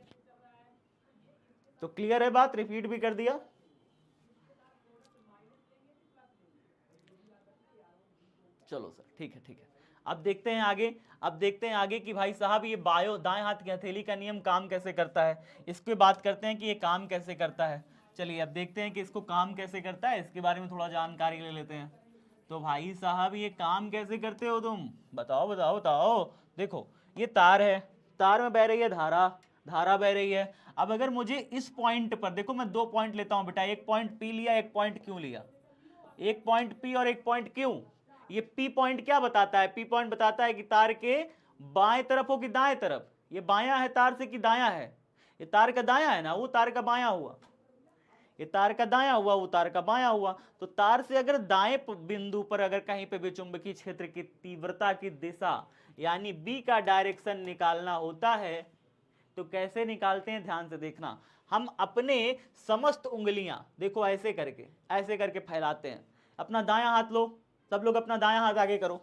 तो क्लियर है बात, रिपीट भी कर दिया। चलो सर, ठीक है ठीक है। अब देखते हैं आगे, अब देखते हैं आगे कि भाई साहब ये बायो दाएं हाथ की हथेली का नियम काम कैसे करता है, इसकी बात करते हैं कि ये काम कैसे करता है। चलिए अब देखते हैं कि इसको काम कैसे करता है, इसके बारे में थोड़ा जानकारी ले लेते हैं। तो भाई साहब ये काम कैसे करते हो तुम, बताओ बताओ बताओ। देखो ये तार है, तार में बह रही है धारा, धारा बह रही है। अब अगर मुझे इस पॉइंट पर, देखो मैं 2 पॉइंट लेता हूं बेटा, एक पॉइंट पी लिया, एक पॉइंट क्यू लिया, एक पॉइंट पी और एक पॉइंट क्यू। ये पी पॉइंट क्या बताता है, पी पॉइंट बताता है कि तार के बाएं तरफ हो कि दाएं तरफ, ये बायां है तार से कि दायां है, ये तार का दायां है ना, वो तार का बायां हुआ, ये तार का दायां हुआ, वो तार का बायां हुआ। तो तार से अगर दाएं बिंदु पर अगर कहीं पे भी चुंबकीय क्षेत्र की तीव्रता की दिशा यानी बी का डायरेक्शन निकालना होता है तो कैसे निकालते हैं, ध्यान से देखना। हम अपने समस्त उंगलियां देखो ऐसे करके फैलाते हैं। अपना दायां हाथ लो, सब लोग अपना दायां हाथ आगे करो,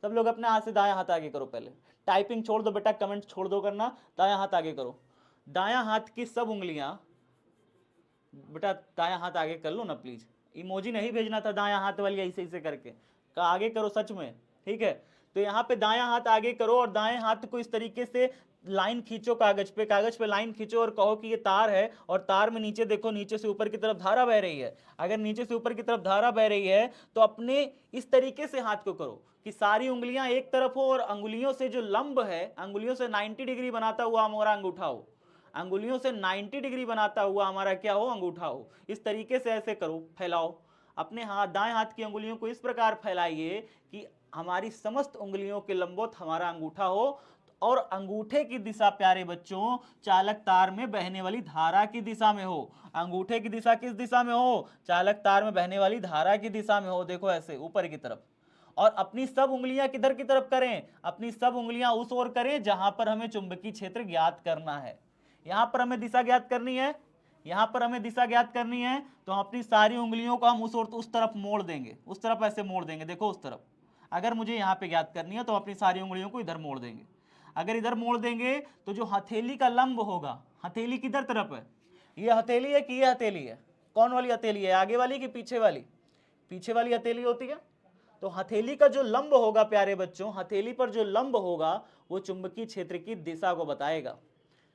सब लोग अपने हाथ से दायां हाथ आगे करो। पहले टाइपिंग छोड़ दो बेटा, कमेंट छोड़ दो करना, दायां हाथ आगे करो। दायां हाथ की सब उंगलियां बेटा दायां हाथ आगे कर लो ना प्लीज, इमोजी नहीं भेजना था दायां हाथ वाली ऐसे ऐसे करके का, आगे करो सच में, ठीक है। तो यहाँ पे दायां हाथ आगे करो और दाएं हाथ को इस तरीके से लाइन खींचो कागज पे, कागज पे लाइन खींचो और कहो कि ये तार है, और तार में नीचे देखो, नीचे से ऊपर की तरफ धारा बह रही है। अगर नीचे से ऊपर की तरफ धारा बह रही है तो अपने इस तरीके से हाथ को करो कि सारी उंगलियां एक तरफ हो और अंगुलियों से जो लंब है, अंगुलियों से 90 डिग्री बनाता हुआ हमारा अंगूठा हो, अंगुलियों से 90 डिग्री बनाता हुआ हमारा क्या हो, अंगूठा हो। इस तरीके से ऐसे करो, फैलाओ अपने हाथ, दाएं हाथ की अंगुलियों को इस प्रकार फैलाइए कि हमारी समस्त उंगलियों के लंबवत हमारा अंगूठा हो, और अंगूठे की दिशा प्यारे बच्चों चालक तार में बहने वाली धारा की दिशा में हो। अंगूठे की दिशा किस दिशा में हो, चालक तार में बहने वाली धारा की दिशा में हो। देखो ऐसे ऊपर की तरफ, और अपनी सब उंगलियां किधर की तरफ करें, अपनी सब उंगलियां उस ओर करें जहां पर हमें चुंबकीय क्षेत्र ज्ञात करना है। यहां पर हमें दिशा ज्ञात करनी है, यहां पर हमें दिशा ज्ञात करनी है, तो हम अपनी सारी उंगलियों को हम उस तरफ मोड़ देंगे, उस तरफ ऐसे मोड़ देंगे, देखो उस तरफ। अगर मुझे यहां पे ज्ञात करनी है तो अपनी सारी उंगलियों को इधर मोड़ देंगे। अगर इधर मोड़ देंगे तो जो हथेली का लंब होगा, हथेली किधर तरफ है, ये हथेली है कि ये हथेली है, कौन वाली हथेली है, आगे वाली कि पीछे वाली, पीछे वाली हथेली होती है। तो हथेली का जो लंब होगा प्यारे बच्चों, हथेली पर जो लंब होगा वो चुंबकीय क्षेत्र की दिशा को बताएगा,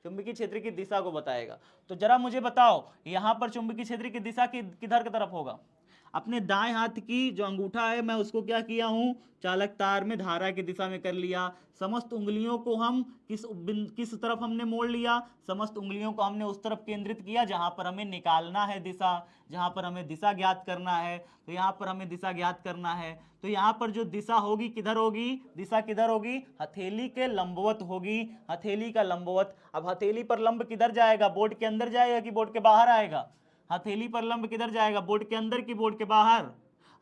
चुंबकीय क्षेत्र की दिशा को बताएगा। तो जरा मुझे बताओ यहां पर चुंबकीय क्षेत्र की दिशा किधर की तरफ होगा, अपने दाएं हाथ की जो अंगूठा है मैं उसको क्या किया हूं, चालक तार में धारा की दिशा में कर लिया। समस्त उंगलियों को हम किस तरफ हमने मोड़ लिया, समस्त उंगलियों को हमने उस तरफ केंद्रित किया जहां पर हमें निकालना है दिशा, जहां पर हमें दिशा ज्ञात करना है। तो यहां पर हमें दिशा ज्ञात करना है, तो यहां पर जो दिशा होगी किधर होगी, दिशा किधर होगी, हथेली के लंबवत होगी, हथेली का लंबवत। अब हथेली पर लंब किधर जाएगा, बोर्ड के अंदर जाएगा कि बोर्ड के बाहर आएगा, हथेली पर लंब किधर जाएगा, बोर्ड के अंदर की बोर्ड के बाहर।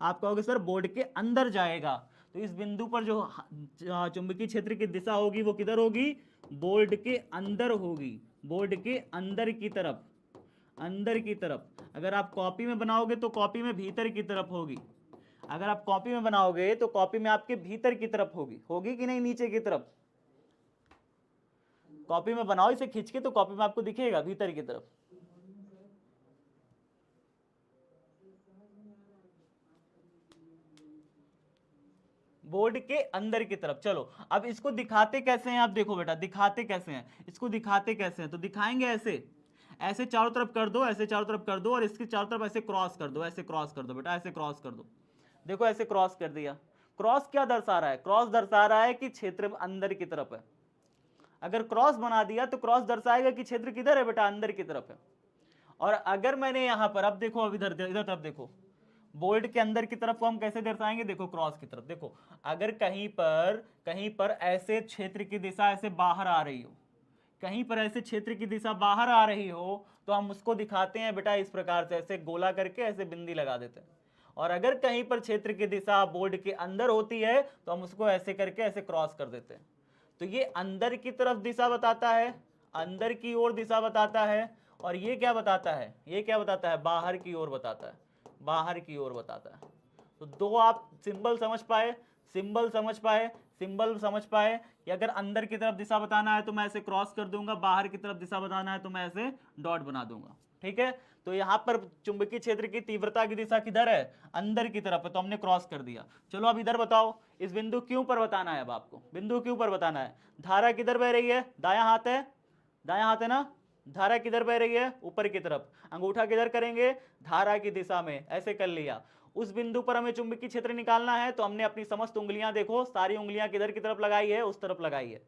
आप कहोगे सर बोर्ड के अंदर जाएगा, तो इस बिंदु पर जो चुंबकीय क्षेत्र की दिशा होगी वो किधर होगी, बोर्ड के अंदर होगी, बोर्ड के अंदर की तरफ, अंदर की तरफ। अगर आप कॉपी में बनाओगे तो कॉपी में भीतर की तरफ होगी, अगर आप कॉपी में बनाओगे तो कॉपी में आपके भीतर की तरफ होगी, होगी कि नहीं नीचे की तरफ, कॉपी में बनाओ इसे खींच के तो कॉपी में आपको दिखेगा भीतर की तरफ। बोर्ड के अंदर की तरफ। चलो अब इसको दिखाते कैसे हैं, आप देखो बेटा दिखाते कैसे हैं, इसको दिखाते कैसे हैं, तो दिखाएंगे ऐसे, ऐसे चारों तरफ कर दो, ऐसे चारों तरफ कर दो, और इसके चारों तरफ ऐसे क्रॉस कर दो, ऐसे क्रॉस कर दो बेटा, ऐसे क्रॉस कर दो। देखो ऐसे क्रॉस कर दिया। क्रॉस क्या दर्शा रहा है, क्रॉस दर्शा रहा है कि क्षेत्र अंदर की तरफ है। अगर क्रॉस बना दिया तो क्रॉस दर्शाएगा कि क्षेत्र किधर है बेटा, अंदर की तरफ है। और अगर मैंने यहां पर, अब देखो, अब इधर इधर तरफ देखो, बोर्ड के अंदर की तरफ को हम कैसे दर्शाएंगे, देखो क्रॉस की तरफ। देखो अगर कहीं पर ऐसे क्षेत्र की दिशा ऐसे बाहर आ रही हो, कहीं पर ऐसे क्षेत्र की दिशा बाहर आ रही हो तो हम उसको दिखाते हैं बेटा इस प्रकार से, ऐसे गोला करके ऐसे बिंदी लगा देते हैं। और अगर कहीं पर क्षेत्र की दिशा बोर्ड के अंदर होती है तो हम उसको ऐसे करके ऐसे क्रॉस कर देते हैं। तो ये अंदर की तरफ दिशा बताता है, अंदर की ओर दिशा बताता है, और ये क्या बताता है, ये क्या बताता है, बाहर की ओर बताता है, बाहर की ओर बताता है। तो दो आप सिंबल समझ पाए, सिंबल समझ पाए, सिंबल समझ पाए कि अगर अंदर की तरफ दिशा बताना है तो मैं ऐसे क्रॉस कर दूंगा, बाहर की तरफ दिशा बताना है तो मैं ऐसे डॉट बना दूंगा, ठीक है। तो यहाँ पर चुंबकीय क्षेत्र की तीव्रता की दिशा किधर है, अंदर की तरफ है, तो हमने क्रॉस कर दिया। चलो अब इधर बताओ, इस बिंदु क्यू पर बताना है, अब आपको बिंदु क्यू पर बताना है। धारा किधर बह रही है, दायां हाथ है, दायां हाथ है ना, धारा किधर बह रही है, ऊपर की तरफ, अंगूठा किधर करेंगे, धारा की दिशा में, ऐसे कर लिया। उस बिंदु पर हमें चुंबकीय क्षेत्र निकालना है, तो हमने अपनी समस्त उंगलियां देखो, सारी उंगलियां किधर की तरफ लगाई है, उस तरफ लगाई है,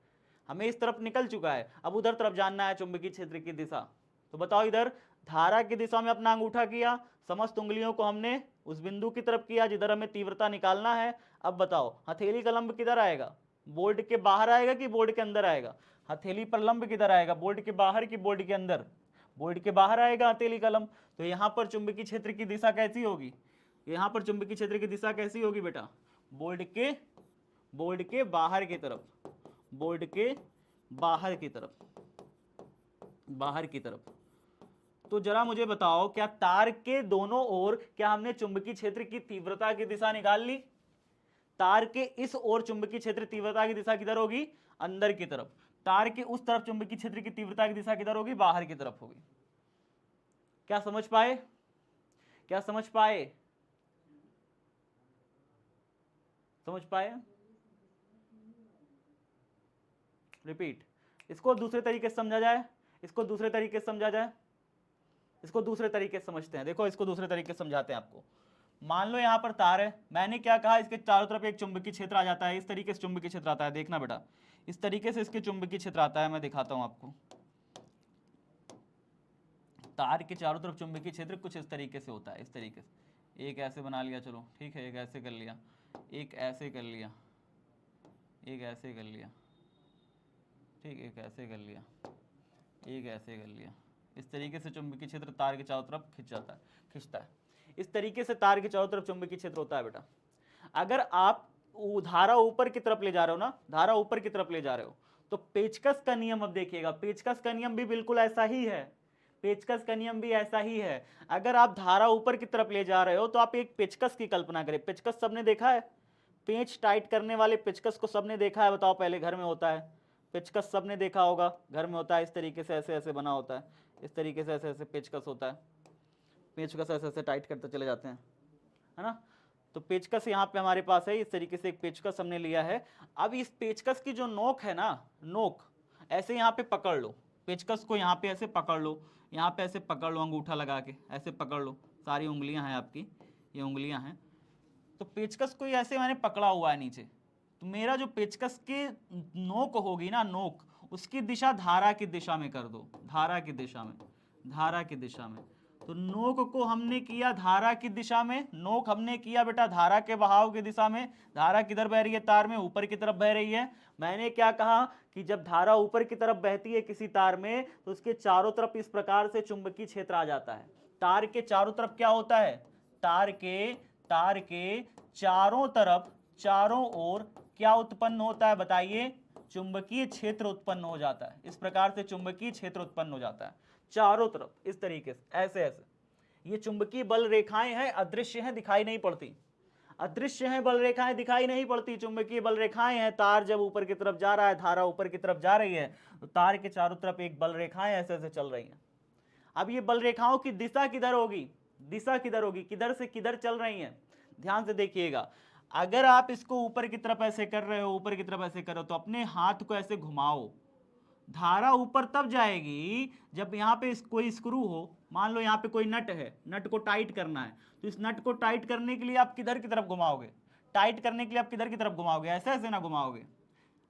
हमें इस तरफ निकल चुका है, अब उधर तरफ जानना है चुंबकीय क्षेत्र की दिशा। तो बताओ, इधर धारा की दिशा में अपना अंगूठा किया, समस्त उंगलियों को हमने उस बिंदु की तरफ किया जिधर हमें तीव्रता निकालना है। अब बताओ हथेली का लंब किधर आएगा, बोर्ड के बाहर आएगा कि बोर्ड के अंदर आएगा, हथेली पर लंब किधर आएगा, बोर्ड के बाहर कि बोर्ड के अंदर, बोर्ड के बाहर आएगा हथेली का लंब। तो यहां पर चुंबकीय क्षेत्र की दिशा कैसी होगी, यहां पर चुंबकीय क्षेत्र की दिशा कैसी होगी बेटा, बोर्ड के बाहर की तरफ, बोर्ड के बाहर की तरफ, बाहर की तरफ। तो जरा मुझे बताओ, क्या तार के दोनों ओर क्या हमने चुंबकीय क्षेत्र की तीव्रता की दिशा निकाल ली, तार के इस ओर चुंबकीय क्षेत्र तीव्रता की दिशा किधर होगी, अंदर की तरफ, तार के उस तरफ चुंबकीय क्षेत्र की तीव्रता की दिशा किधर होगी, बाहर की तरफ होगी। क्या समझ पाए, क्या समझ पाए, समझ पाए, रिपीट। इसको दूसरे तरीके से समझा जाए, इसको दूसरे तरीके से समझा जाए, इसको दूसरे तरीके से समझते हैं। देखो इसको दूसरे तरीके से समझाते हैं आपको। मान लो यहाँ पर तार है, मैंने क्या कहा, इसके चारों तरफ एक चुंबकीय क्षेत्र आ जाता है, इस तरीके से चुंबकीय क्षेत्र आता है, देखना बेटा, इस तरीके से इसके चुंबकीय क्षेत्र आता है, मैं दिखाता हूँ आपको। तार के चारों तरफ चुंबकीय क्षेत्र कुछ इस तरीके से होता है, इस तरीके से, एक ऐसे बना लिया, चलो ठीक है, एक ऐसे कर लिया, एक ऐसे कर लिया, एक ऐसे कर लिया, ठीक, एक ऐसे कर लिया, एक ऐसे कर लिया। इस तरीके से चुंबकीय क्षेत्र तार के चारों तरफ खींचता है। इस तरीके से तार के चारों तरफ चुंबकीय क्षेत्र होता है बेटा। अगर आप धारा ऊपर की तरफ ले जा रहे हो ना, धारा ऊपर की तरफ ले जा रहे हो, तो पेचकस का नियम अब देखिएगा, पेचकस का नियम भी बिल्कुल ऐसा ही है, पेचकस का नियम भी ऐसा ही है। अगर आप धारा ऊपर की तरफ ले जा रहे हो तो आप एक पेचकस की कल्पना करें, पेचकस सबने देखा है, पेच टाइट करने वाले पेचकस को सबने देखा है, बताओ, पहले घर में होता है पेचकस, सबने देखा होगा, घर में होता है, इस तरीके से ऐसे ऐसे बना होता है, इस तरीके से ऐसे ऐसे पेचकस होता है, पेचकस ऐसे ऐसे टाइट करते चले जाते हैं, है ना। तो पेचकस यहाँ पे हमारे पास है, इस तरीके से एक पेचकस हमने लिया है। अब इस पेचकस की जो नोक है ना, नोक ऐसे यहाँ पे पकड़ लो, पेचकस को यहाँ पे ऐसे पकड़ लो, यहाँ पे ऐसे पकड़ लो, अंगूठा लगा के ऐसे पकड़ लो, सारी उंगलियां हैं आपकी, ये उंगलियां हैं। तो पेचकस को ऐसे मैंने पकड़ा हुआ है नीचे, तो मेरा जो पेचकस की नोक होगी ना, नोक, उसकी दिशा धारा की दिशा में कर दो, धारा की दिशा में, धारा की दिशा में। तो नोक को हमने किया धारा की दिशा में, नोक हमने किया बेटा धारा के बहाव की दिशा में। धारा किधर बह रही है, तार में ऊपर की तरफ बह रही है। मैंने क्या कहा कि जब धारा ऊपर की तरफ बहती है किसी तार में, तो उसके चारों तरफ इस प्रकार से चुंबकीय क्षेत्र आ जाता है। तार के चारों तरफ क्या होता है, तार के चारों तरफ, चारों ओर क्या उत्पन्न होता है बताइए, चुंबकीय क्षेत्र उत्पन्न हो जाता है। इस प्रकार से चुंबकीय क्षेत्र उत्पन्न हो जाता है चारों तरफ, इस तरीके से, ऐसे ऐसे। ये चुंबकीय बल रेखाएं हैं, अदृश्य हैं, दिखाई नहीं पड़ती, अदृश्य हैं बल रेखाएं, दिखाई नहीं पड़ती, चुंबकीय बल रेखाएं हैं। तार जब ऊपर की तरफ जा रहा है, धारा ऊपर की तरफ जा रही है, तो तार के चारों तरफ एक बल रेखाएं ऐसे ऐसे चल रही हैं। अब ये बल रेखाओं की दिशा किधर होगी, दिशा किधर होगी, किधर से किधर चल रही हैं, ध्यान से देखिएगा। अगर आप इसको ऊपर की तरफ ऐसे कर रहे हो, ऊपर की तरफ ऐसे करो, तो अपने हाथ को ऐसे घुमाओ, धारा ऊपर तब जाएगी जब यहाँ पे कोई स्क्रू हो, मान लो यहाँ पे कोई नट है, नट को टाइट करना है, तो इस नट को टाइट करने के लिए आप किधर की तरफ घुमाओगे, टाइट करने के लिए आप किधर की तरफ घुमाओगे, ऐसे ऐसे ना घुमाओगे,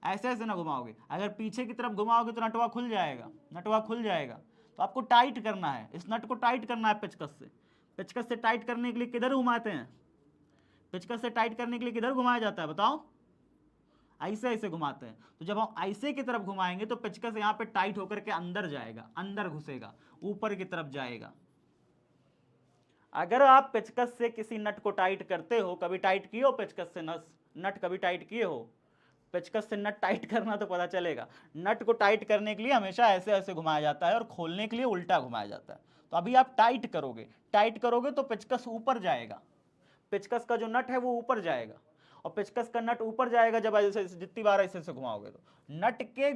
ऐसे ऐसे ना घुमाओगे। अगर पीछे की तरफ घुमाओगे तो नटवा खुल जाएगा, नटवा खुल जाएगा। तो आपको टाइट करना है, इस नट को टाइट करना है पेचकस से। पेचकस से टाइट करने के लिए किधर घुमाते हैं, पेचकस से टाइट करने के लिए किधर घुमाया जाता है बताओ, ऐसे ऐसे घुमाते हैं। तो जब हम ऐसे की तरफ घुमाएंगे तो पेचकस यहाँ पे टाइट होकर के अंदर जाएगा, अंदर घुसेगा, ऊपर की तरफ जाएगा। अगर आप पेचकस से किसी नट को टाइट करते हो, कभी टाइट किए हो पेचकस से नट कभी टाइट किए हो, पेचकस से नट टाइट करना तो पता चलेगा। नट को टाइट करने के लिए हमेशा ऐसे ऐसे घुमाया जाता है और खोलने के लिए उल्टा घुमाया जाता है। तो अभी आप टाइट करोगे तो पेचकस ऊपर जाएगा, पेचकस का जो नट है वो ऊपर जाएगा, और पेचकस का नट ऊपर जाएगा जब ऐसे जितनी बार ऐसे ऐसे घुमाओगे तो नट के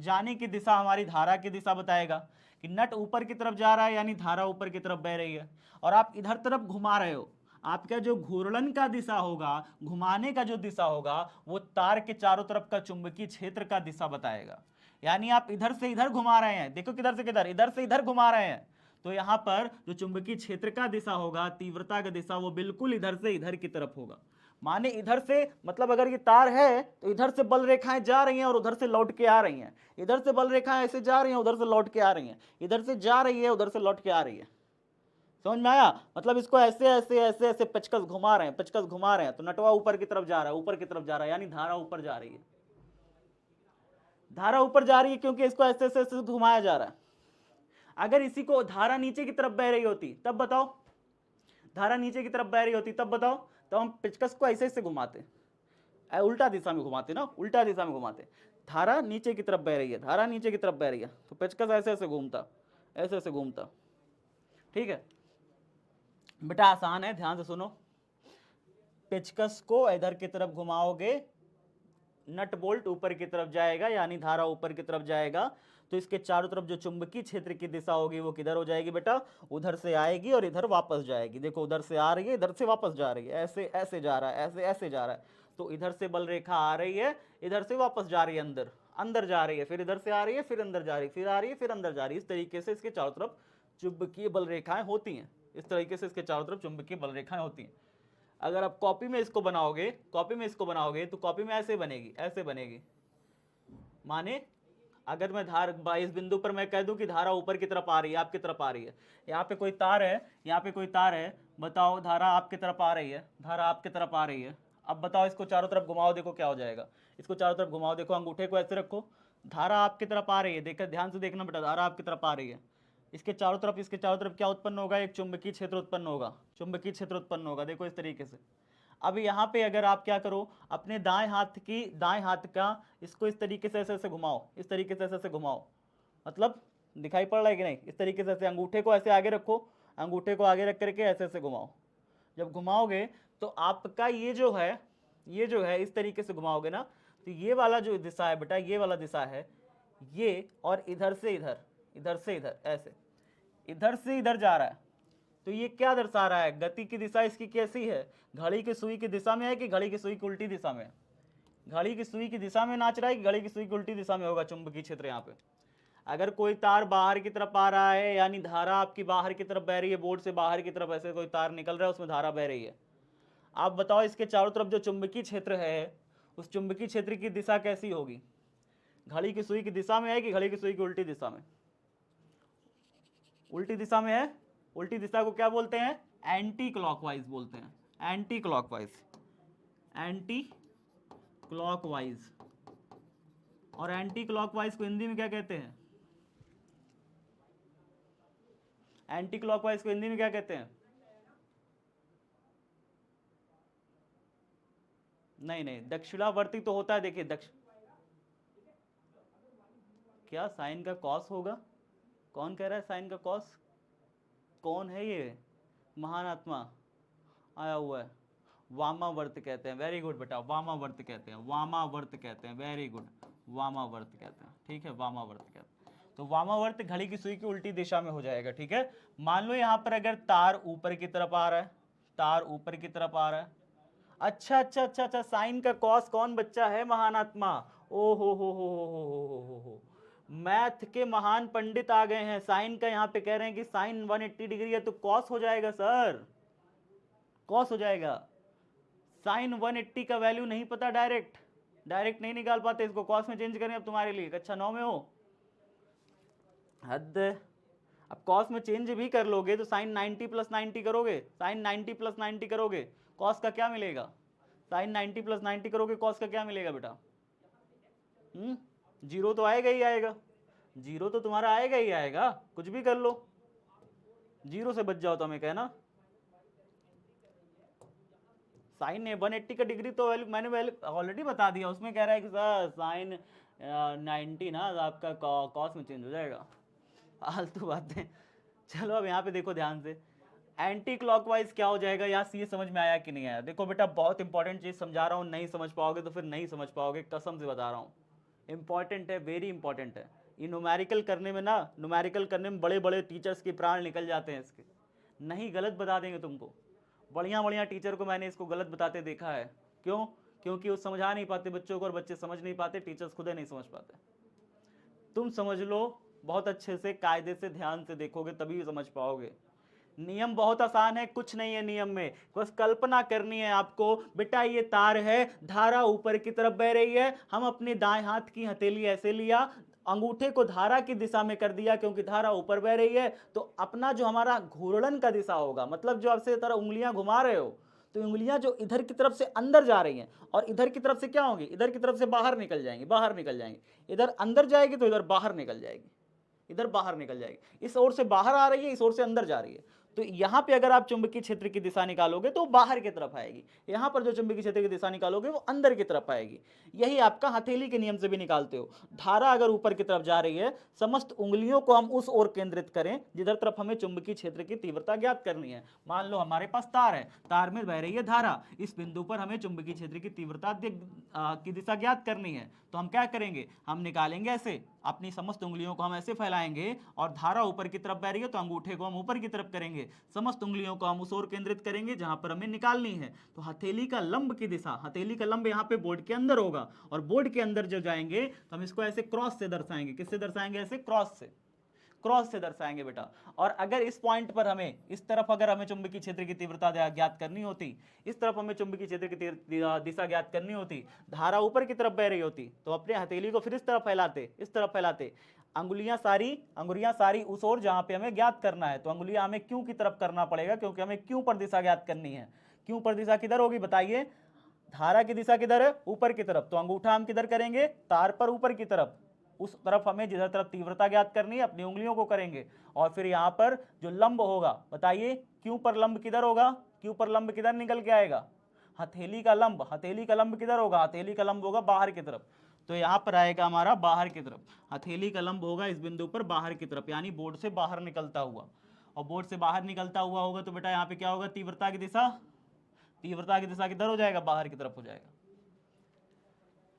जाने की दिशा हमारी धारा की दिशा बताएगा कि नट ऊपर की तरफ जा रहा है यानी धारा ऊपर की तरफ बह रही है। और आप इधर तरफ घुमा रहे हो, आपका जो घूर्णन का दिशा होगा, घुमाने का जो दिशा होगा, वो तार के चारों तरफ का चुंबकीय क्षेत्र का दिशा बताएगा। यानी आप इधर से इधर घुमा रहे हैं, देखो किधर से किधर, इधर से इधर घुमा रहे हैं, तो यहां पर जो चुंबकीय क्षेत्र का दिशा होगा, तीव्रता का दिशा, वो बिल्कुल इधर से इधर की तरफ होगा। माने इधर से, मतलब अगर ये तार है तो इधर से बल रेखाएं जा रही हैं और उधर से लौट के आ रही हैं, इधर से बल रेखाएं ऐसे जा रही हैं, उधर से लौट के आ रही हैं, इधर से जा रही है, उधर से लौट के आ रही है। समझ में आया? मतलब इसको ऐसे ऐसे ऐसे ऐसे पेचकस घुमा रहे हैं, पेचकस घुमा रहे हैं, तो नटवा ऊपर की तरफ जा रहा है, ऊपर की तरफ जा रहा है, यानी धारा ऊपर जा रही है। धारा ऊपर जा रही है क्योंकि इसको ऐसे ऐसे ऐसे घुमाया जा रहा है। अगर इसी को धारा नीचे की तरफ बह रही होती तब बताओ, धारा नीचे की तरफ बह रही होती तब बताओ, तो हम पेचकस को ऐसे ऐसे घुमाते, उल्टा दिशा में घुमाते ना, उल्टा दिशा में घुमाते। धारा नीचे की तरफ बह रही है, धारा नीचे की तरफ बह रही है, तो पेचकस ऐसे ऐसे घूमता, ऐसे ऐसे घूमता। ठीक है बेटा, आसान है, ध्यान से सुनो। पेचकस को इधर की तरफ घुमाओगे, नट बोल्ट ऊपर की तरफ जाएगा, यानी धारा ऊपर की तरफ जाएगा, तो इसके चारों तरफ जो चुंबकीय क्षेत्र की दिशा होगी वो किधर हो जाएगी बेटा? उधर से आएगी और इधर वापस जाएगी। देखो उधर से आ रही है, इधर से वापस जा रही है, ऐसे ऐसे जा रहा है, ऐसे ऐसे जा रहा है, तो इधर से बल रेखा आ रही है, इधर से वापस जा रही है, अंदर अंदर जा रही है, फिर इधर से आ रही है, फिर अंदर जा रही है, फिर आ रही है, फिर अंदर जा रही है। इस तरीके से इसके चारों तरफ चुंबकीय बल रेखाएं होती हैं, इस तरीके से इसके चारों तरफ चुंबकीय बल रेखाएं होती हैं। अगर आप कॉपी में इसको बनाओगे, कॉपी में इसको बनाओगे तो कॉपी में ऐसे बनेगी, ऐसे बनेगी। माने अगर मैं इस बिंदु पर मैं कह दूं कि धारा ऊपर की तरफ आ रही है, आपकी तरफ आ रही है, यहाँ पे कोई तार है, यहाँ पे कोई तार है, बताओ धारा आपकी तरफ आ रही है, धारा आपकी तरफ आ रही है। अब बताओ इसको चारों तरफ घुमाओ, देखो क्या हो जाएगा। इसको चारों तरफ घुमाओ, देखो अंगूठे को ऐसे रखो, धारा आपकी तरफ आ रही है, देखकर ध्यान से देखना बेटा, धारा आपकी तरफ आ रही है। इसके चारों तरफ क्या उत्पन्न होगा? एक चुंबकीय क्षेत्र उत्पन्न होगा, चुंबकीय क्षेत्र उत्पन्न होगा, देखो इस तरीके से। अब यहाँ पे अगर आप क्या करो, अपने दाएं हाथ का इसको इस तरीके से ऐसे ऐसे घुमाओ, इस तरीके से ऐसे ऐसे घुमाओ, मतलब दिखाई पड़ रहा है कि नहीं? इस तरीके से ऐसे अंगूठे को ऐसे आगे रखो, अंगूठे को आगे रख करके ऐसे ऐसे घुमाओ। जब घुमाओगे तो आपका ये जो है इस तरीके से घुमाओगे ना, तो ये वाला जो दिशा है बेटा, ये वाला दिशा है ये, और इधर से इधर, इधर से इधर, ऐसे इधर से इधर जा रहा है। तो ये क्या दर्शा रहा है? गति की दिशा इसकी कैसी है? घड़ी की सुई की दिशा में है कि घड़ी की सुई की उल्टी दिशा में? घड़ी की सुई की दिशा में नाच रहा है कि घड़ी की सुई की उल्टी दिशा में होगा चुंबकीय क्षेत्र यहाँ पे? अगर कोई तार बाहर की तरफ आ रहा है, यानी धारा आपकी बाहर की तरफ बह रही है, बोर्ड से बाहर की तरफ ऐसे कोई तार निकल रहा है, उसमें धारा बह रही है। आप बताओ इसके चारों तरफ जो चुंबकीय क्षेत्र है, उस चुंबकीय क्षेत्र की दिशा कैसी होगी? घड़ी की सुई की दिशा में है कि घड़ी की सुई की उल्टी दिशा में? उल्टी दिशा में है। उल्टी दिशा को क्या बोलते हैं? एंटी क्लॉकवाइज बोलते हैं, एंटी क्लॉकवाइज, एंटी क्लॉकवाइज। और एंटी क्लॉकवाइज को हिंदी में क्या कहते हैं? एंटी क्लॉकवाइज को हिंदी में क्या कहते हैं? नहीं नहीं, दक्षिणावर्ती तो होता है, देखिए क्या साइन का कॉस होगा? कौन कह रहा है साइन का कॉस? कौन है ये? महान आत्मा आया हुआ है, वामावर्त कहते हैं। वेरी गुड बेटा, वामावर्त कहते हैं, वामावर्त कहते हैं, वेरी गुड, वामावर्त कहते हैं। ठीक है, वामावर्त कहते हैं। तो वामावर्त घड़ी की सुई की उल्टी दिशा में हो जाएगा। ठीक है, मान लो यहाँ पर अगर तार ऊपर की तरफ आ रहा है, तार ऊपर की तरफ आ रहा है, अच्छा अच्छा अच्छा अच्छा, साइन का कॉस कौन बच्चा है? महान आत्मा। ओ हो, मैथ के महान पंडित आ गए हैं। साइन का यहाँ पे कह रहे हैं कि साइन 180 डिग्री है तो कॉस हो जाएगा सर, कॉस हो जाएगा। साइन 180 का वैल्यू नहीं पता, डायरेक्ट नहीं निकाल पाते, इसको कॉस में चेंज करें अब तुम्हारे लिए। कक्षा 9 में हो, हद। अब कॉस में चेंज भी कर लोगे तो साइन 90 प्लस 90 करोगे, साइन 90 प्लस 90 करोगे, कॉस का क्या मिलेगा? साइन 90 प्लस 90 करोगे, कॉस का क्या मिलेगा बेटा? जीरो तो आएगा ही आएगा, जीरो तो तुम्हारा आएगा ही आएगा, कुछ भी कर लो, जीरो से बच जाओ तो हमें कहना। साइन 180 का डिग्री तो वैल्यू मैंने वैल्यू ऑलरेडी बता दिया, उसमें कह रहा है कि सर साइन 90 ना आपका कॉस में चेंज हो जाएगा, फालतू बातें। चलो अब यहाँ पे देखो ध्यान से, एंटी क्लॉकवाइज क्या हो जाएगा, यहाँ से ये समझ में आया कि नहीं आया? देखो बेटा बहुत इंपॉर्टेंट चीज समझा रहा हूँ, नहीं समझ पाओगे तो फिर नहीं समझ पाओगे, कसम से बता रहा हूँ। इंपॉर्टेंट है, वेरी इंपॉर्टेंट है। ये न्यूमेरिकल करने में ना, न्यूमेरिकल करने में बड़े बड़े टीचर्स के प्राण निकल जाते हैं इसके, नहीं गलत बता देंगे तुमको। बढ़िया बढ़िया टीचर को मैंने इसको गलत बताते देखा है। क्यों? क्योंकि वो समझा नहीं पाते बच्चों को, और बच्चे समझ नहीं पाते, टीचर्स खुद ही नहीं समझ पाते। तुम समझ लो बहुत अच्छे से, कायदे से, ध्यान से देखोगे तभी समझ पाओगे। नियम बहुत आसान है, कुछ नहीं है नियम में, बस कल्पना करनी है आपको। बेटा ये तार है, धारा ऊपर की तरफ बह रही है, हम अपने दाएं हाथ की हथेली ऐसे लिया, अंगूठे को धारा की दिशा में कर दिया, क्योंकि धारा ऊपर बह रही है, तो अपना जो हमारा घूर्णन का दिशा होगा, मतलब जो आपसे तरह उंगलियां घुमा रहे हो, तो उंगलियां जो इधर की तरफ से अंदर जा रही हैं, और इधर की तरफ से क्या होंगी, इधर की तरफ से बाहर निकल जाएंगी, बाहर निकल जाएंगी। इधर अंदर जाएगी तो इधर बाहर निकल जाएगी, इधर बाहर निकल जाएगी। इस ओर से बाहर आ रही है, इस ओर से अंदर जा रही है। तो यहां पे अगर आप चुंबकीय क्षेत्र की दिशा निकालोगे तो बाहर की तरफ आएगी, यहां पर जो चुंबकीय क्षेत्र की दिशा निकालोगे वो अंदर की तरफ आएगी। यही आपका हथेली के नियम से भी निकालते हो। धारा अगर ऊपर की तरफ जा रही है, समस्त उंगलियों को हम उस ओर केंद्रित करें जिधर तरफ हमें चुंबकीय क्षेत्र की तीव्रता ज्ञात करनी है। मान लो हमारे पास तार है, तार में बह रही है धारा, इस बिंदु पर हमें चुंबकीय क्षेत्र की तीव्रता की दिशा ज्ञात करनी है। तो हम क्या करेंगे, हम निकालेंगे ऐसे, अपनी समस्त उंगलियों को हम ऐसे फैलाएंगे, और धारा ऊपर की तरफ बह रही है तो अंगूठे को हम ऊपर की तरफ करेंगे, समस्त उंगलियों को हम उस ओर केंद्रित करेंगे जहां पर हमें निकालनी है। तो हथेली का लंब की दिशा, हथेली का लंब यहाँ पे बोर्ड के अंदर होगा, और बोर्ड के अंदर जो जाएंगे तो हम इसको ऐसे क्रॉस से दर्शाएंगे। किससे दर्शाएंगे? ऐसे क्रॉस से, क्रॉस से दर्शाएंगे बेटा। और अगर इस पॉइंट पर हमें, इस तरफ अगर हमें चुंबकीय क्षेत्र की तीव्रता ज्ञात करनी होती, इस तरफ हमें चुंबकीय क्षेत्र की दिशा ज्ञात करनी होती, धारा ऊपर की तरफ बह रही होती, तो अपने हथेली को फिर इस तरफ फैलाते, इस तरफ फैलाते, अंगुलियां सारी उस ओर जहां पे हमें ज्ञात करना है। तो अंगुलियां हमें क्यों की तरफ करना पड़ेगा, क्योंकि हमें क्यों पर दिशा ज्ञात करनी है। क्यों पर दिशा किधर होगी बताइए? धारा की दिशा किधर है? ऊपर की तरफ। तो अंगूठा हम किधर करेंगे? तार पर ऊपर की तरफ, उस तरफ हमें जिधर तरफ तीव्रता ज्ञात करनी है अपनी उंगलियों को करेंगे। और फिर यहां पर जो लंब होगा, बताइए क्यों पर लंब किधर होगा? क्यों पर लंब किधर निकल के आएगा? हथेली का लंब, हथेली का लंब किधर होगा? हथेली का लंब होगा बाहर की तरफ, तो यहां पर आएगा हमारा बाहर की तरफ। हथेली का लंब होगा इस बिंदु पर बाहर की तरफ, यानी बोर्ड से बाहर निकलता हुआ। और बोर्ड से बाहर निकलता हुआ होगा तो बेटा यहाँ पे क्या होगा? तीव्रता की दिशा, तीव्रता की दिशा किधर हो जाएगा? बाहर की तरफ हो जाएगा।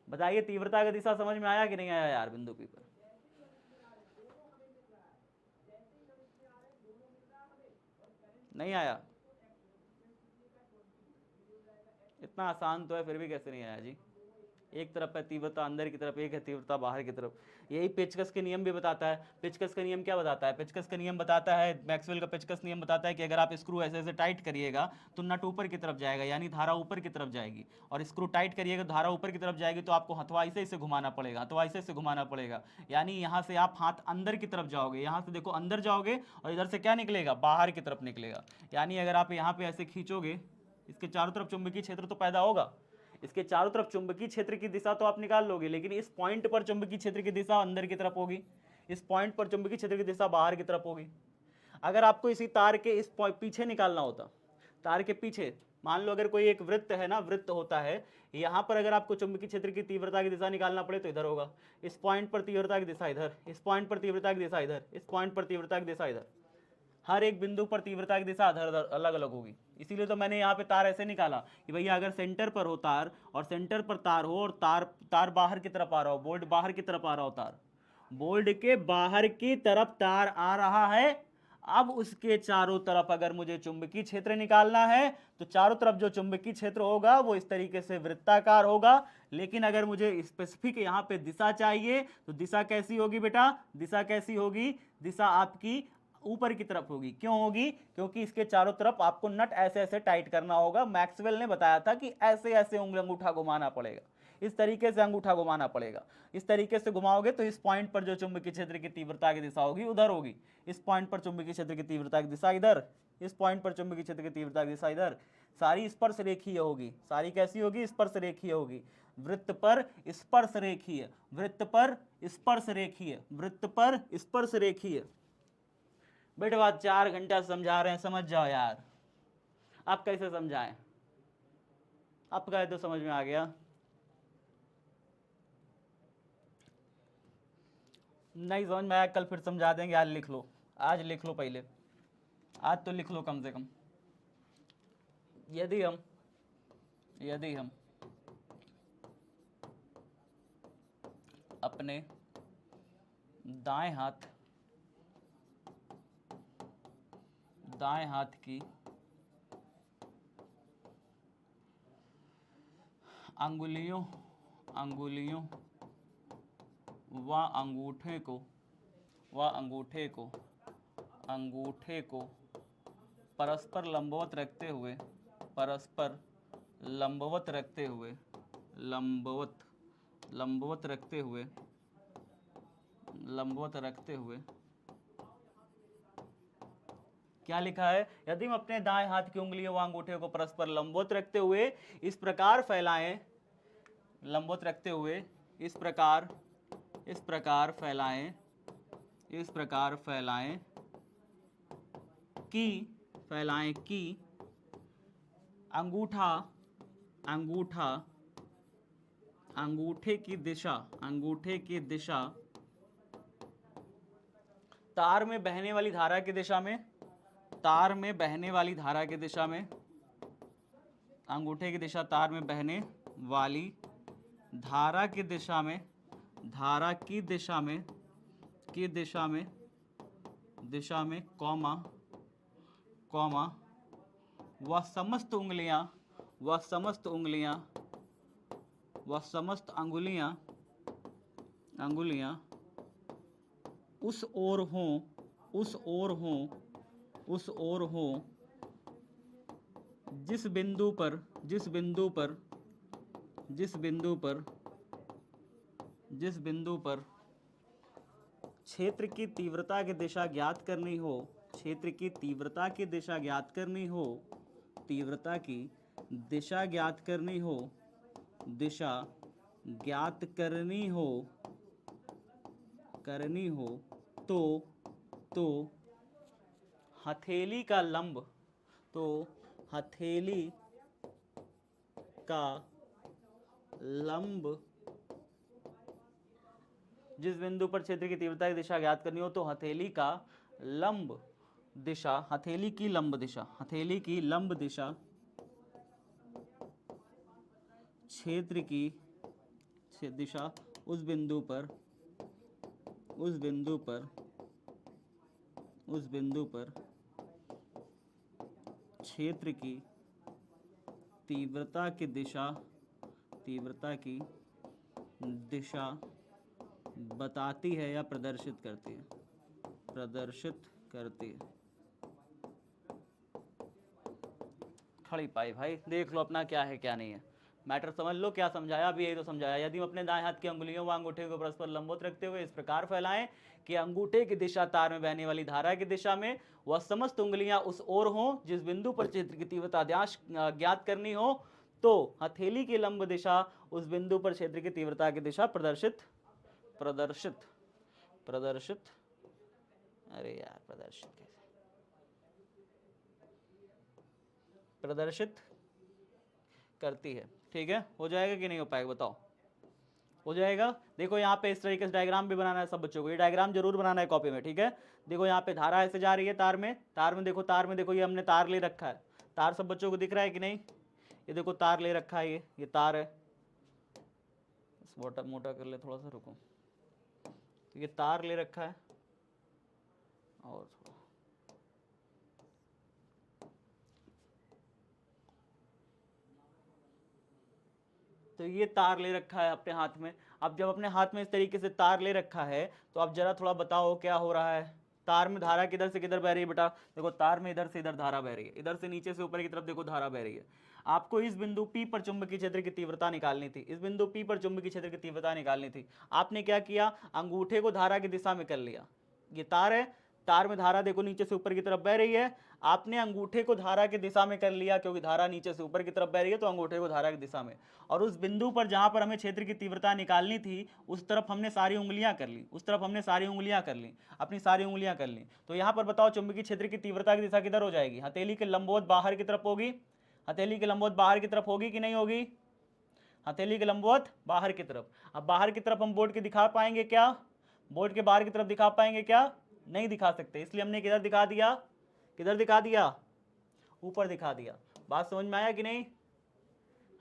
बताइए तीव्रता की दिशा समझ में आया कि नहीं आया यार? बिंदु पी पर नहीं आया? इतना आसान तो है, फिर भी कैसे नहीं आया जी? एक तरफ है तीव्रता अंदर की तरफ, एक है तीव्रता बाहर की तरफ। यही पेचकस के नियम भी बताता है। पेचकस का नियम क्या बताता है? पेचकस का नियम बताता है, मैक्सवेल का पेचकस नियम बताता है कि अगर आप स्क्रू ऐसे ऐसे टाइट करिएगा तो नट ऊपर की तरफ जाएगा, यानी धारा ऊपर की तरफ जाएगी। और स्क्रू टाइट करिएगा, धारा ऊपर की तरफ जाएगी, तो आपको हथवा ऐसे ऐसे घुमाना पड़ेगा, हथवा ऐसे ऐसे घुमाना पड़ेगा। यानी यहाँ से आप हाथ अंदर की तरफ जाओगे, यहाँ से देखो अंदर जाओगे, और इधर से क्या निकलेगा? बाहर की तरफ निकलेगा। यानी अगर आप यहाँ पे ऐसे खींचोगे, इसके चारों तरफ चुंबकीय क्षेत्र तो पैदा होगा, इसके चारों तरफ चुंबकीय क्षेत्र की दिशा तो आप निकाल लोगे, लेकिन इस पॉइंट पर चुंबकीय क्षेत्र की दिशा अंदर की तरफ होगी, इस पॉइंट पर चुंबकीय क्षेत्र की दिशा बाहर की तरफ होगी। अगर आपको इसी तार के इस पीछे निकालना होता, तार के पीछे, मान लो अगर कोई एक वृत्त है ना, वृत्त होता है, यहां पर अगर आपको चुंबकीय क्षेत्र की तीव्रता की दिशा निकालना पड़े तो इधर होगा, इस पॉइंट पर तीव्रता की दिशा इधर, इस पॉइंट पर तीव्रता की दिशा इधर, इस पॉइंट पर तीव्रता की दिशा इधर। हर एक बिंदु पर तीव्रता की दिशा अलग अलग होगी। इसीलिए तो मैंने यहाँ पे तार ऐसे निकाला कि भैया अगर सेंटर पर हो तार, और सेंटर पर तार हो, और तार बाहर की तरफ आ रहा हो, बोल्ट बाहर की तरफ आ रहा हो, तार बोल्ट के बाहर की तरफ तार आ रहा है, अब उसके चारों तरफ अगर मुझे चुंबकीय क्षेत्र निकालना है तो चारों तरफ जो चुंबकीय क्षेत्र होगा वो इस तरीके से वृत्ताकार होगा। लेकिन अगर मुझे स्पेसिफिक यहाँ पे दिशा चाहिए तो दिशा कैसी होगी बेटा? दिशा कैसी होगी? दिशा आपकी ऊपर की तरफ होगी। क्यों होगी? क्योंकि इसके चारों तरफ आपको नट ऐसे ऐसे टाइट करना होगा। मैक्सवेल ने बताया था कि ऐसे ऐसे अंगूठा घुमाना पड़ेगा, इस तरीके से अंगूठा घुमाना पड़ेगा। इस तरीके से घुमाओगे तो इस पॉइंट पर जो चुंबकीय क्षेत्र की तीव्रता की दिशा होगी उधर होगी, इस पॉइंट पर चुंबकीय क्षेत्र की तीव्रता की दिशा इधर, इस पॉइंट पर चुंबकीय क्षेत्र की तीव्रता की दिशा इधर। सारी स्पर्श रेखीय होगी। सारी कैसी होगी? स्पर्श रेखीय होगी। वृत्त पर स्पर्श रेखीय, वृत्त पर स्पर्श रेखीय, वृत्त पर स्पर्श रेखीय। बेटे बात 4 घंटा समझा रहे हैं, समझ जाओ यार। आप कैसे समझाएं? अब कहे तो समझ में आ गया। नहीं समझ में आया कल फिर समझा देंगे, आज लिख लो, आज लिख लो पहले, आज तो लिख लो कम से कम। यदि हम अपने दाएं हाथ की अंगुलियों व अंगूठे को परस्पर लंबवत रखते हुए क्या लिखा है? यदि हम अपने दाएं हाथ की उंगलियों व अंगूठे को परस्पर लंबवत रखते हुए इस प्रकार फैलाएं, कि अंगूठे की दिशा तार में बहने वाली धारा की दिशा में, अंगूठे की दिशा तार में बहने वाली धारा की दिशा में, कॉमा वह समस्त अंगुलियां उस ओर हों जिस बिंदु पर क्षेत्र की तीव्रता की दिशा ज्ञात करनी हो, तो हथेली का लंब जिस बिंदु पर क्षेत्र की तीव्रता की दिशा ज्ञात करनी हो तो हथेली की लंब दिशा क्षेत्र की दिशा उस बिंदु पर क्षेत्र की तीव्रता की दिशा बताती है या प्रदर्शित करती है। खड़ी पाई भाई, देख लो अपना क्या है क्या नहीं है, मैटर समझ लो क्या समझाया, अभी यही तो समझाया। यदि हम अपने दाएं हाथ की अंगुलियों व अंगूठे को परस्पर लंबवत रखते हुए इस प्रकार फैलाएं कि अंगूठे की दिशा तार में बहने वाली धारा की दिशा में, वह समस्त उंगलियां उस ओर हों जिस बिंदु पर क्षेत्र की तीव्रता ज्ञात करनी हो, तो हथेली की लंब दिशा उस बिंदु पर क्षेत्र की तीव्रता की दिशा प्रदर्शित अरे यार प्रदर्शित करती है। ठीक है, हो जाएगा कि नहीं हो पाएगा बताओ? हो जाएगा। देखो यहाँ पे इस तरीके से डायग्राम भी बनाना है सब बच्चों को, ये डायग्राम जरूर बनाना है कॉपी में। ठीक है, देखो यहाँ पे धारा ऐसे जा रही है तार में देखो ये हमने तार ले रखा है, तार सब बच्चों को दिख रहा है कि नहीं? ये देखो तार ले रखा है, ये तार है, मोटा कर ले थोड़ा सा, रुको, तो ये तार ले रखा है और थोड़ा, तो ये तार ले रखा है अपने हाथ में। अब जब अपने हाथ में इस तरीके से तार ले रखा है तो अब जरा थोड़ा बताओ क्या हो रहा है? तार में धारा किधर से किधर बह रही है बेटा? देखो तार में इधर से इधर धारा बह रही है, इधर से नीचे से ऊपर की तरफ देखो धारा बह रही है। आपको इस बिंदु P पर चुंबकीय क्षेत्र की तीव्रता निकालनी थी, इस बिंदु P पर चुंबकीय क्षेत्र की तीव्रता निकालनी थी। आपने क्या किया? अंगूठे को धारा की दिशा में कर लिया, ये तार है, तार में धारा देखो नीचे से ऊपर की तरफ बह रही है, आपने अंगूठे को धारा की दिशा में कर लिया, क्योंकि धारा नीचे से ऊपर की तरफ बह रही है तो अंगूठे को धारा की दिशा में, और उस बिंदु पर जहां पर हमें क्षेत्र की तीव्रता निकालनी थी उस तरफ हमने सारी उंगलियां कर ली, अपनी सारी उंगलियां कर ली। तो यहां पर बताओ चुंबकीय क्षेत्र की तीव्रता की दिशा किधर हो जाएगी? हथेली के लंबवत बाहर की तरफ होगी, हथेली की लंबवत बाहर की तरफ होगी कि नहीं होगी? हथेली की लंबवत बाहर की तरफ। अब बाहर की तरफ हम बोर्ड के दिखा पाएंगे क्या? बोर्ड के बाहर की तरफ दिखा पाएंगे क्या? नहीं दिखा सकते, इसलिए हमने किधर दिखा दिया? किधर दिखा दिया? ऊपर दिखा दिया। बात समझ में आया कि नहीं?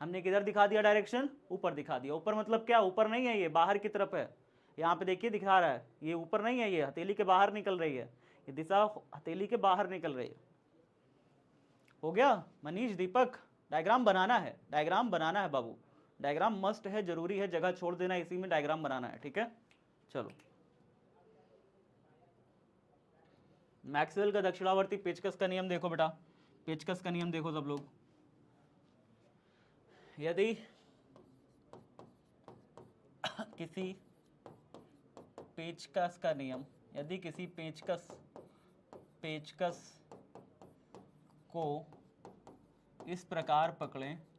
हमने किधर दिखा दिया डायरेक्शन? ऊपर दिखा दिया। ऊपर मतलब क्या? ऊपर नहीं है, ये बाहर की तरफ है। यहाँ पे देखिए दिखा रहा है, ये ऊपर नहीं है, ये हथेली के बाहर निकल रही है, ये दिशा हथेली के बाहर निकल रही है। हो गया मनीष, दीपक? डायग्राम बनाना है, डायग्राम बनाना है बाबू, डायग्राम मस्ट है, जरूरी है, जगह छोड़ देना इसी में डायग्राम बनाना है, ठीक है? चलो, मैक्सवेल का दक्षिणावर्ती पेचकस का नियम देखो बेटा, पेचकस का नियम देखो सब लोग। यदि किसी पेचकस का नियम, यदि किसी पेचकस को इस प्रकार पकड़ें कि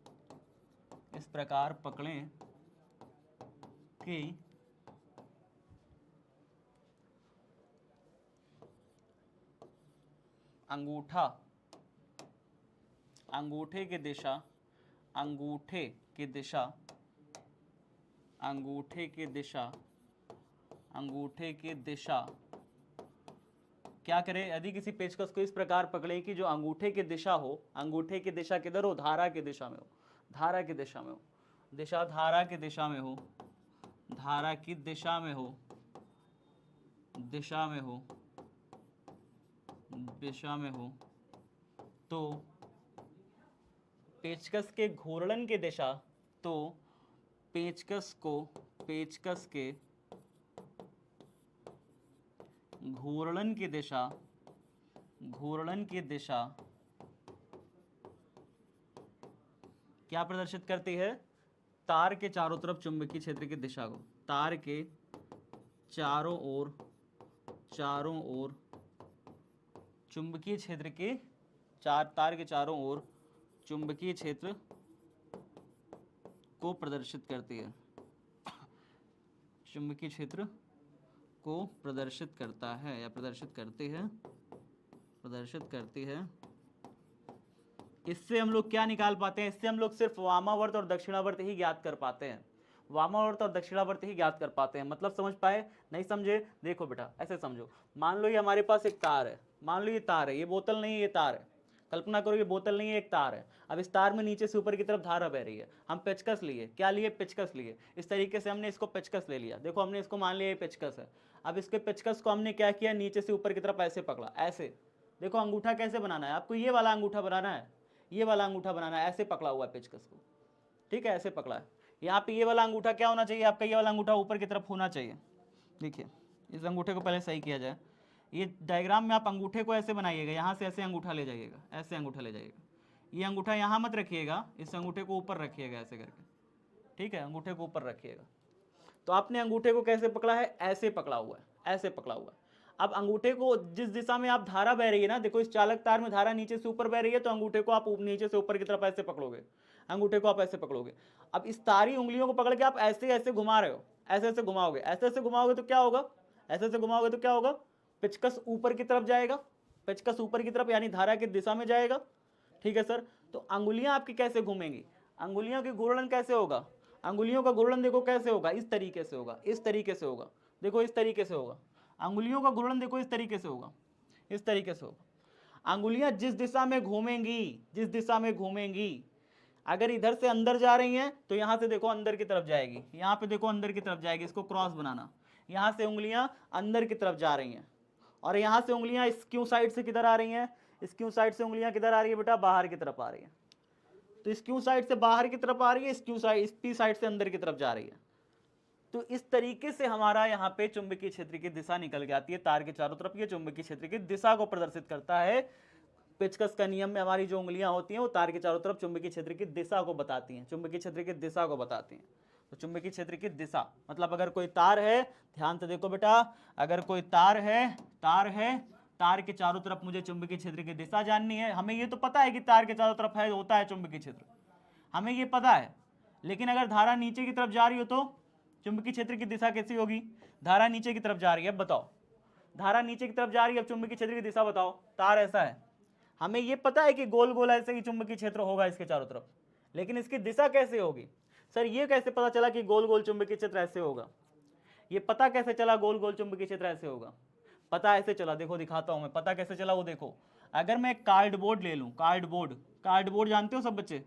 अंगूठे की दिशा क्या करे? यदि किसी पेचकस को इस प्रकार पकड़े कि जो अंगूठे की दिशा हो, अंगूठे की दिशा किधर हो? धारा की दिशा में हो, धारा की दिशा में हो, दिशा धारा की दिशा में हो, धारा की दिशा में हो, दिशा में हो, दिशा में हो, तो पेचकस के घूर्णन की दिशा, तो पेचकस के घूर्णन की दिशा क्या प्रदर्शित करती है? तार के चारों तरफ चुंबकीय क्षेत्र की दिशा को, तार के चारों ओर चुंबकीय क्षेत्र के तार के चारों ओर चुंबकीय क्षेत्र को प्रदर्शित करती है, चुंबकीय क्षेत्र को प्रदर्शित करता है या प्रदर्शित करती है। इससे हम लोग क्या निकाल पाते हैं? इससे हम लोग सिर्फ वामावर्त और दक्षिणावर्त ही ज्ञात कर पाते हैं, वामावर्त और दक्षिणावर्त ही ज्ञात कर पाते हैं। मतलब समझ पाए? नहीं समझे? देखो बेटा ऐसे समझो, मान लो ये हमारे पास एक तार है, मान लो ये तार है, ये बोतल नहीं है, ये तार है। कल्पना करो ये बोतल नहीं है, एक तार है। अब इस तार में नीचे से ऊपर की तरफ धारा बह रही है, हम पेचकस लिए, क्या लिए? पेचकस लिए। इस तरीके से हमने इसको पेचकस ले लिया, देखो हमने इसको मान लिया ये पेचकस है। अब इसके पेचकस को हमने क्या किया? नीचे से ऊपर की तरफ ऐसे पकड़ा, ऐसे। देखो अंगूठा कैसे बनाना है आपको? ये वाला अंगूठा बनाना है, ये वाला अंगूठा बनाना है, ऐसे पकड़ा हुआ है पेचकस को, ठीक है? ऐसे पकड़ा है। यहाँ पे ये वाला अंगूठा क्या होना चाहिए आपका? ये वाला अंगूठा ऊपर की तरफ होना चाहिए। देखिए इस अंगूठे को पहले सही किया जाए। ये डायग्राम में आप अंगूठे को ऐसे बनाइएगा, यहाँ से ऐसे अंगूठा ले जाइएगा, ऐसे अंगूठा ले जाइएगा। ये अंगूठा यहाँ मत रखिएगा, इस अंगूठे को ऊपर रखिएगा ऐसे करके, ठीक है? अंगूठे को ऊपर रखिएगा। तो आपने अंगूठे को कैसे पकड़ा है? ऐसे पकड़ा हुआ है, ऐसे पकड़ा हुआ है। अब अंगूठे को जिस दिशा में आप धारा बह रही है ना, देखो इस चालक तार में धारा नीचे से ऊपर बह रही है, तो अंगूठे को आप नीचे से ऊपर की तरफ ऐसे पकड़ोगे, अंगूठे को आप ऐसे पकड़ोगे। अब इस तारी उंगलियों को पकड़ के आप ऐसे ऐसे घुमा रहे हो, ऐसे ऐसे घुमाओगे, ऐसे ऐसे घुमाओगे तो क्या होगा? ऐसे ऐसे घुमाओगे तो क्या होगा? पेचकस ऊपर की तरफ जाएगा, पेचकस ऊपर की तरफ यानी धारा की दिशा में जाएगा, ठीक है सर? तो अंगुलियां आपकी कैसे घूमेंगी? अंगुलियों की घूर्णन कैसे होगा? अंगुलियों का घूर्णन देखो कैसे होगा? इस तरीके से होगा, इस तरीके से होगा, देखो इस तरीके से होगा। अंगुलियों का घूर्णन देखो इस तरीके से होगा, इस तरीके से होगा। अंगुलियां जिस दिशा में घूमेंगी, जिस दिशा में घूमेंगी, अगर इधर से अंदर जा रही हैं तो यहां से देखो अंदर की तरफ जाएगी, यहां पे देखो अंदर की तरफ जाएगी, इसको क्रॉस बनाना। यहां से उंगलियां अंदर की तरफ जा रही हैं, और यहां से उंगलियां स्क्यू साइड से किधर आ रही हैं? स्क्यू साइड से उंगलियां किधर आ रही है बेटा? बाहर की तरफ आ रही है। तो स्क्यू साइड से बाहर की तरफ आ रही है, स्क्यू साइड पी साइड से अंदर की तरफ जा रही है। तो इस तरीके से हमारा यहाँ पे चुंबकीय क्षेत्र की दिशा निकल के आती है तार के चारों तरफ। ये चुंबकीय क्षेत्र की दिशा को प्रदर्शित करता है। पेचकस का नियम में हमारी जो उंगलियां होती हैं वो तार के चारों तरफ चुंबकीय क्षेत्र की दिशा को बताती हैं, चुंबकीय क्षेत्र की दिशा को बताती हैं। तो चुंबकीय क्षेत्र की दिशा मतलब अगर कोई तार है, ध्यान से देखो बेटा, अगर कोई तार है, तार के चारों तरफ मुझे चुंबकीय क्षेत्र की दिशा जाननी है। हमें ये तो पता है कि तार के चारों तरफ होता है चुंबकीय क्षेत्र, हमें ये पता है। लेकिन अगर धारा नीचे की तरफ जा रही हो तो चुंबकीय क्षेत्र की दिशा कैसी होगी? धारा नीचे की तरफ जा रही है, अब बताओ, धारा नीचे की तरफ जा रही है, अब चुंबकीय क्षेत्र की दिशा बताओ। तार ऐसा है, हमें ये पता है कि गोल गोल ऐसे ही चुंबकीय क्षेत्र होगा इसके चारों तरफ, लेकिन इसकी दिशा कैसे होगी? सर ये कैसे पता चला कि गोल गोल चुंबकीय क्षेत्र ऐसे होगा? ये पता कैसे चला गोल गोल चुंबकीय क्षेत्र ऐसे होगा? पता ऐसे चला, देखो दिखाता हूं मैं, पता कैसे चला वो देखो। अगर मैं कार्डबोर्ड ले लूं, कार्डबोर्ड, कार्डबोर्ड जानते हो सब बच्चे?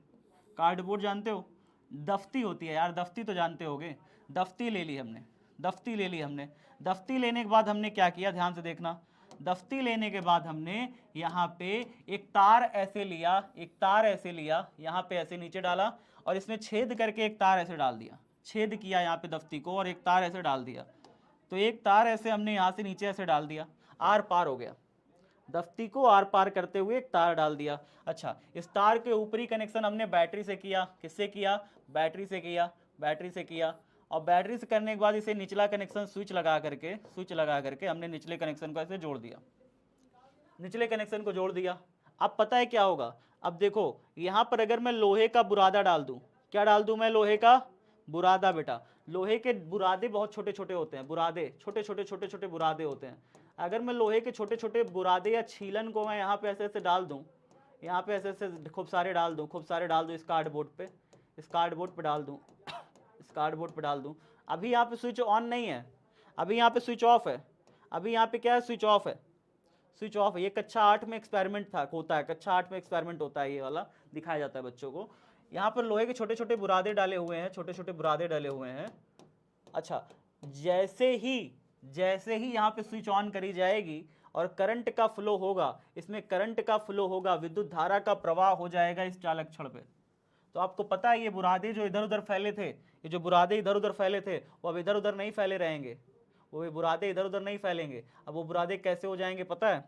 कार्डबोर्ड जानते हो? दफ्ती होती है यार, दफ्ती तो जानते होगे। दफ्ती ले ली हमने, दफ्ती ले ली हमने। दफ्ती लेने के बाद हमने क्या किया, ध्यान से देखना। दफ्ती लेने के बाद हमने यहाँ पे एक तार ऐसे लिया, एक तार ऐसे लिया, यहाँ पे ऐसे नीचे डाला और इसमें छेद करके एक तार ऐसे डाल दिया, छेद किया यहाँ पे दफ्ती को और एक तार ऐसे डाल दिया। तो एक तार ऐसे हमने यहाँ से नीचे ऐसे डाल दिया, आर पार हो गया, दफ्ती को आर पार करते हुए एक तार डाल दिया। अच्छा, इस तार के ऊपरी कनेक्शन हमने बैटरी से किया, किससे किया? बैटरी से किया, बैटरी से किया। और बैटरी से करने के बाद इसे निचला कनेक्शन स्विच लगा करके हमने निचले कनेक्शन को ऐसे जोड़ दिया, निचले कनेक्शन को जोड़ दिया। अब पता है क्या होगा? अब देखो यहां पर अगर मैं लोहे का बुरादा डाल दूं, क्या डाल दूं मैं? लोहे का बुरादा। बेटा लोहे के बुरादे बहुत छोटे छोटे होते हैं, बुरादे छोटे छोटे छोटे छोटे बुरादे होते हैं। अगर मैं लोहे के छोटे छोटे बुरादे या छीलन को मैं यहाँ पे ऐसे ऐसे डाल दूं, यहाँ पे ऐसे ऐसे खूब सारे डाल दूं, खूब सारे डाल दूं इस कार्डबोर्ड पे, इस कार्डबोर्ड पे डाल दूं, इस कार्डबोर्ड पे डाल दूं। अभी यहाँ पे स्विच ऑन नहीं है, अभी यहाँ पे स्विच ऑफ है, अभी यहाँ पे क्या है? स्विच ऑफ है, स्विच ऑफ है। ये कक्षा 8 में एक्सपेरिमेंट था, होता है कक्षा 8 में एक्सपेरिमेंट होता है, ये वाला दिखाया जाता है बच्चों को। यहाँ पर लोहे के छोटे छोटे बुरादे डाले हुए हैं, छोटे छोटे बुरादे डाले हुए हैं। अच्छा, जैसे ही यहाँ पे स्विच ऑन करी जाएगी और करंट का फ्लो होगा, इसमें करंट का फ्लो होगा, विद्युत धारा का प्रवाह हो जाएगा इस चालक छड़ पे। तो आपको पता है ये बुरादे जो इधर उधर फैले थे, ये जो बुरादे इधर उधर फैले थे वो अब इधर उधर नहीं फैले रहेंगे, वो बुरादे इधर उधर नहीं फैलेंगे। अब वो बुरादे कैसे हो जाएंगे पता है?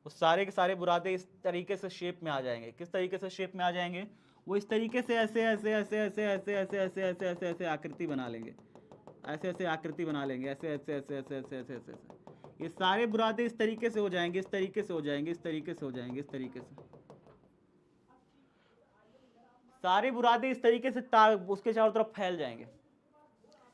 वो सारे के सारे बुरादे इस तरीके से शेप में आ जाएंगे। किस तरीके से शेप में आ जाएंगे? वो इस तरीके से ऐसे ऐसे ऐसे ऐसे ऐसे ऐसे ऐसे ऐसे ऐसे ऐसे आकृति बना लेंगे, ऐसे ऐसे आकृति बना लेंगे, ऐसे ऐसे ऐसे ऐसे ऐसे ऐसे ऐसे ऐसे। ये सारे बुरादे इस तरीके से हो जाएंगे, इस तरीके से हो जाएंगे, इस तरीके से हो जाएंगे, इस तरीके से सारे बुरादे इस तरीके से उसके चारों तरफ फैल जाएंगे।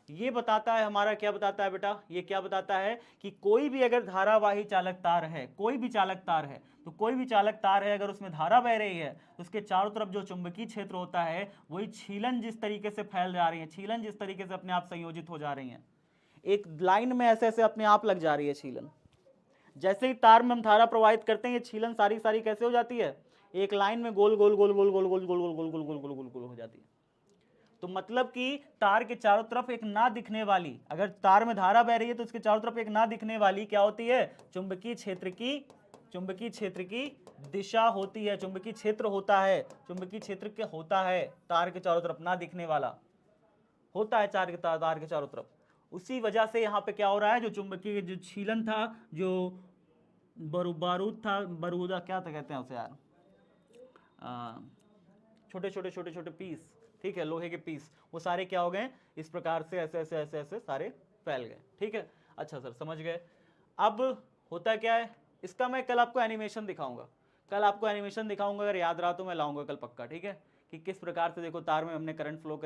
ये बताता है हमारा, क्या बताता है बेटा? ये क्या बताता है कि कोई भी अगर धारावाही चालक तार है, कोई भी चालक तार है, तो कोई भी चालक तार है अगर उसमें धारा बह रही है तो उसके चारों तरफ जो चुंबकीय क्षेत्र होता है वही छीलन जिस तरीके से फैल जा रही है, छीलन जिस तरीके से अपने आप संयोजित हो जा रही है, एक लाइन में ऐसे ऐसे अपने आप लग जा रही है छीलन। जैसे ही तार में हम धारा प्रवाहित करते हैं ये छीलन सारी सारी कैसे हो जाती है? एक लाइन में गोल गोल गोल गोल गोल गोल गोल गोल गोल गोल गोल गोल गोल गोल हो जाती है। तो मतलब कि तार के चारों तरफ एक ना दिखने वाली, अगर तार में धारा बह रही है तो उसके चारों तरफ एक ना दिखने वाली क्या होती है? चुंबकीय क्षेत्र की दिशा होती है, चुंबकीय क्षेत्र होता है, चुंबकीय क्षेत्र के होता है तार के चारों तरफ ना दिखने वाला होता है तार के चारों तरफ। उसी वजह से यहाँ पे क्या हो रहा है? जो चुंबकीय जो छीलन था, जो बारूद था, बारूदा क्या था कहते हैं उसे यार, छोटे छोटे छोटे छोटे पीस, ठीक है, लोहे के पीस, वो सारे क्या हो गए? इस प्रकार से ऐसे ऐसे ऐसे ऐसे सारे फैल गए। ठीक है, अच्छा सर समझ गए। अब होता क्या है इसका, मैं कल आपको एनिमेशन दिखाऊंगा, कल आपको एनिमेशन दिखाऊंगा, अगर याद रहा तो मैं लाऊंगा कल पक्का। ठीक है, कि किस प्रकार से देखो तार में हमने करंट फ्लो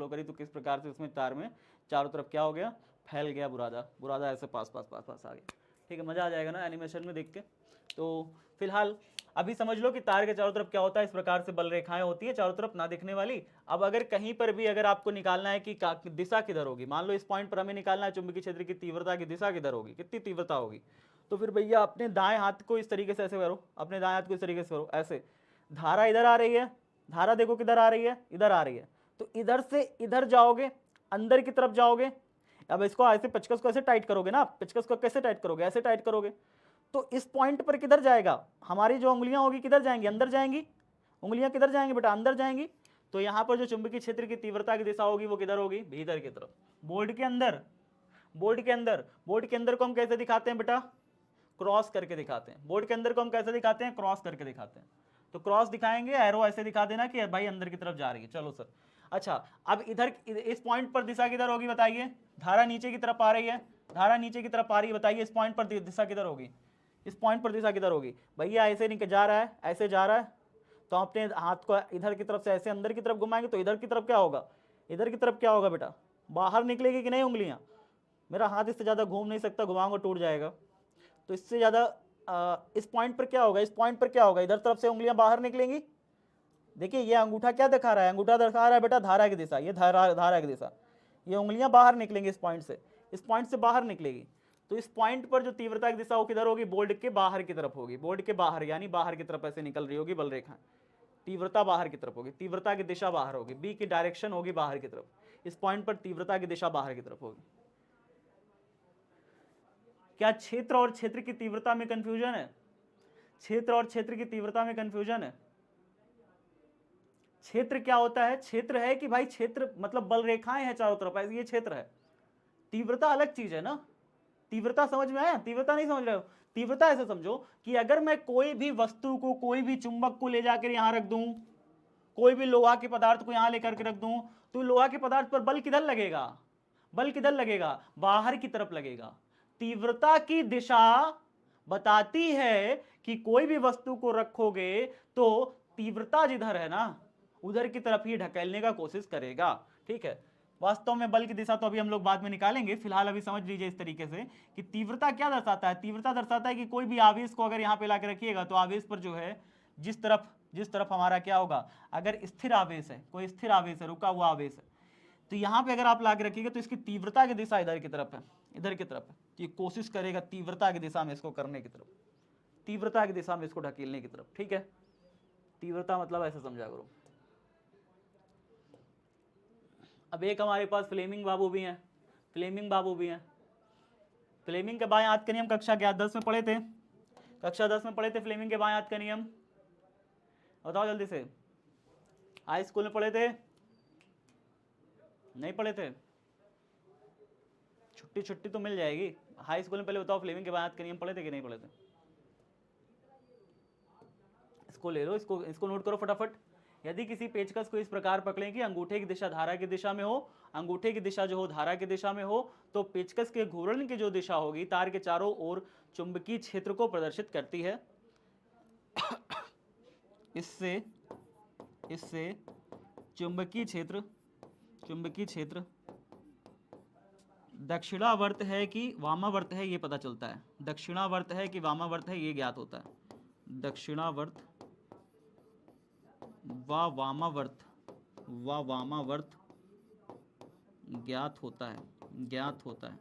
करी तो किस प्रकार से उसमें तार में चारों तरफ क्या हो गया? फैल गया बुरादा ऐसे पास पास पास पास आ गया। ठीक है, मज़ा आ जाएगा ना एनिमेशन में देख के। तो फिलहाल अभी समझ लो कि तार के चारों तरफ क्या होता है, इस प्रकार से बल रेखाएं होती है चारों तरफ ना दिखने वाली। अब अगर कहीं पर भी अगर आपको निकालना है कि दिशा किधर होगी, मान लो इस पॉइंट पर हमें निकालना है चुंबकीय क्षेत्र की तीव्रता की दिशा किधर होगी, कितनी तीव्रता होगी, तो फिर भैया अपने दाएं हाथ को इस तरीके से ऐसे करो, अपने दाएं हाथ को इस तरीके से करो ऐसे। धारा इधर आ रही है, धारा देखो किधर आ रही है, इधर आ रही है, तो इधर से इधर जाओगे, अंदर की तरफ जाओगे। अब इसको ऐसे पेचकस को ऐसे टाइट करोगे ना, पेचकस को कैसे टाइट करोगे? ऐसे टाइट करोगे, तो इस पॉइंट पर किधर जाएगा? हमारी जो उंगलियां होगी किधर जाएंगी? अंदर जाएंगी। उंगलियां किधर जाएंगी बेटा? अंदर जाएंगी। तो यहां पर जो चुंबकीय क्षेत्र की तीव्रता की दिशा होगी वो किधर होगी? भीतर की तरफ, बोर्ड के अंदर। बोर्ड के अंदर को हम कैसे दिखाते हैं बेटा? क्रॉस करके दिखाते हैं। बोर्ड के अंदर को हम कैसे दिखाते हैं? क्रॉस करके दिखाते हैं। तो क्रॉस दिखाएंगे, एरो ऐसे दिखा देना कि भाई अंदर की तरफ जा रही है। चलो सर, अच्छा अब इधर इस पॉइंट पर दिशा किधर होगी बताइए? धारा नीचे की तरफ आ रही है, धारा नीचे की तरफ आ रही है, बताइए इस पॉइंट पर दिशा किधर होगी? इस पॉइंट पर दिशा किधर होगी भैया? ऐसे निकल जा रहा है, ऐसे जा रहा है, तो अपने हाथ को इधर की तरफ से ऐसे अंदर की तरफ घुमाएंगे तो इधर की तरफ क्या होगा? इधर की तरफ क्या होगा बेटा? बाहर निकलेगी कि नहीं उंगलियां? मेरा हाथ इससे ज़्यादा घूम नहीं सकता, घुमाऊंगा टूट जाएगा, तो इससे ज़्यादा इस पॉइंट पर क्या होगा, इस पॉइंट पर क्या होगा, इधर तरफ से उंगलियां बाहर निकलेंगी। देखिए ये अंगूठा क्या दिखा रहा है, अंगूठा दिखा रहा है बेटा धारा की दिशा, ये धारा की दिशा, ये उंगलियां बाहर निकलेंगी इस पॉइंट से, इस पॉइंट से बाहर निकलेगी। तो इस पॉइंट पर जो तीव्रता की दिशा वो किधर होगी, बोर्ड के बाहर की तरफ होगी, बोर्ड के बाहर यानी बाहर की तरफ ऐसे निकल रही होगी बल रेखा, तीव्रता बाहर की तरफ होगी, तीव्रता की दिशा बाहर होगी, बी की डायरेक्शन होगी बाहर की तरफ, इस पॉइंट पर तीव्रता की दिशा बाहर की तरफ होगी। क्या क्षेत्र और क्षेत्र की तीव्रता में कंफ्यूजन है, क्षेत्र और क्षेत्र की तीव्रता में कंफ्यूजन है। क्षेत्र क्या होता है, क्षेत्र है कि भाई क्षेत्र मतलब बल रेखाएं हैं चारों तरफ, ऐसे ये क्षेत्र है। तीव्रता अलग चीज है ना, तीव्रता समझ में आया, तीव्रता नहीं समझ रहे हो। तीव्रता ऐसे समझो कि अगर मैं कोई भी वस्तु को, कोई भी चुंबक को ले जाकर यहां रख दूं, कोई भी लोहा के पदार्थ को यहां लेकर के रख दूं, तो लोहा के पदार्थ पर बल किधर लगेगा, बल किधर लगेगा, बाहर की तरफ लगेगा। तीव्रता की दिशा बताती है कि कोई भी वस्तु को रखोगे तो तीव्रता जिधर है ना उधर की तरफ ही ढकेलने का कोशिश करेगा, ठीक है। वास्तव में बल की दिशा तो अभी हम लोग बाद में निकालेंगे, फिलहाल अभी समझ लीजिए इस तरीके से कि तीव्रता क्या दर्शाता है। तीव्रता दर्शाता है कि कोई भी आवेश को अगर यहाँ पे लाके रखिएगा तो आवेश पर जो है जिस तरफ हमारा क्या होगा, अगर स्थिर आवेश है, कोई स्थिर आवेश है, रुका हुआ आवेश है, तो यहाँ पे अगर आप लाके रखिएगा तो इसकी तीव्रता की दिशा इधर की तरफ है, इधर की तरफ है। ये कोशिश करेगा तीव्रता की दिशा में इसको करने की तरफ, तीव्रता की दिशा में इसको ढकेलने की तरफ, ठीक है। तीव्रता मतलब ऐसे समझा करो। अब एक हमारे पास फ्लेमिंग बाबू भी हैं, फ्लेमिंग बाबू भी हैं। फ्लेमिंग के बाएं हाथ का नियम कक्षा क्या 10 में पढ़े थे, कक्षा 10 में पढ़े थे फ्लेमिंग के बाएं हाथ का नियम, बताओ जल्दी से। हाई स्कूल में पढ़े थे, नहीं पढ़े थे, छुट्टी छुट्टी तो मिल जाएगी। हाई स्कूल में पहले बताओ फ्लेमिंग के बाएं हाथ के नियम पढ़े थे कि नहीं पढ़े थे। इसको ले लो, इसको नोट करो फटाफट। यदि किसी पेचकस को इस प्रकार पकड़ें कि अंगूठे की दिशा धारा की दिशा में हो, अंगूठे की दिशा जो हो धारा की दिशा में हो, तो पेचकस के घूर्णन की जो दिशा होगी तार के चारों ओर चुंबकीय क्षेत्र को प्रदर्शित करती है। इससे चुंबकीय क्षेत्र दक्षिणावर्त है कि वामावर्त है ये पता चलता है, दक्षिणावर्त है कि वामावर्त है ये ज्ञात होता है। दक्षिणावर्त व वामावर्त ज्ञात होता है।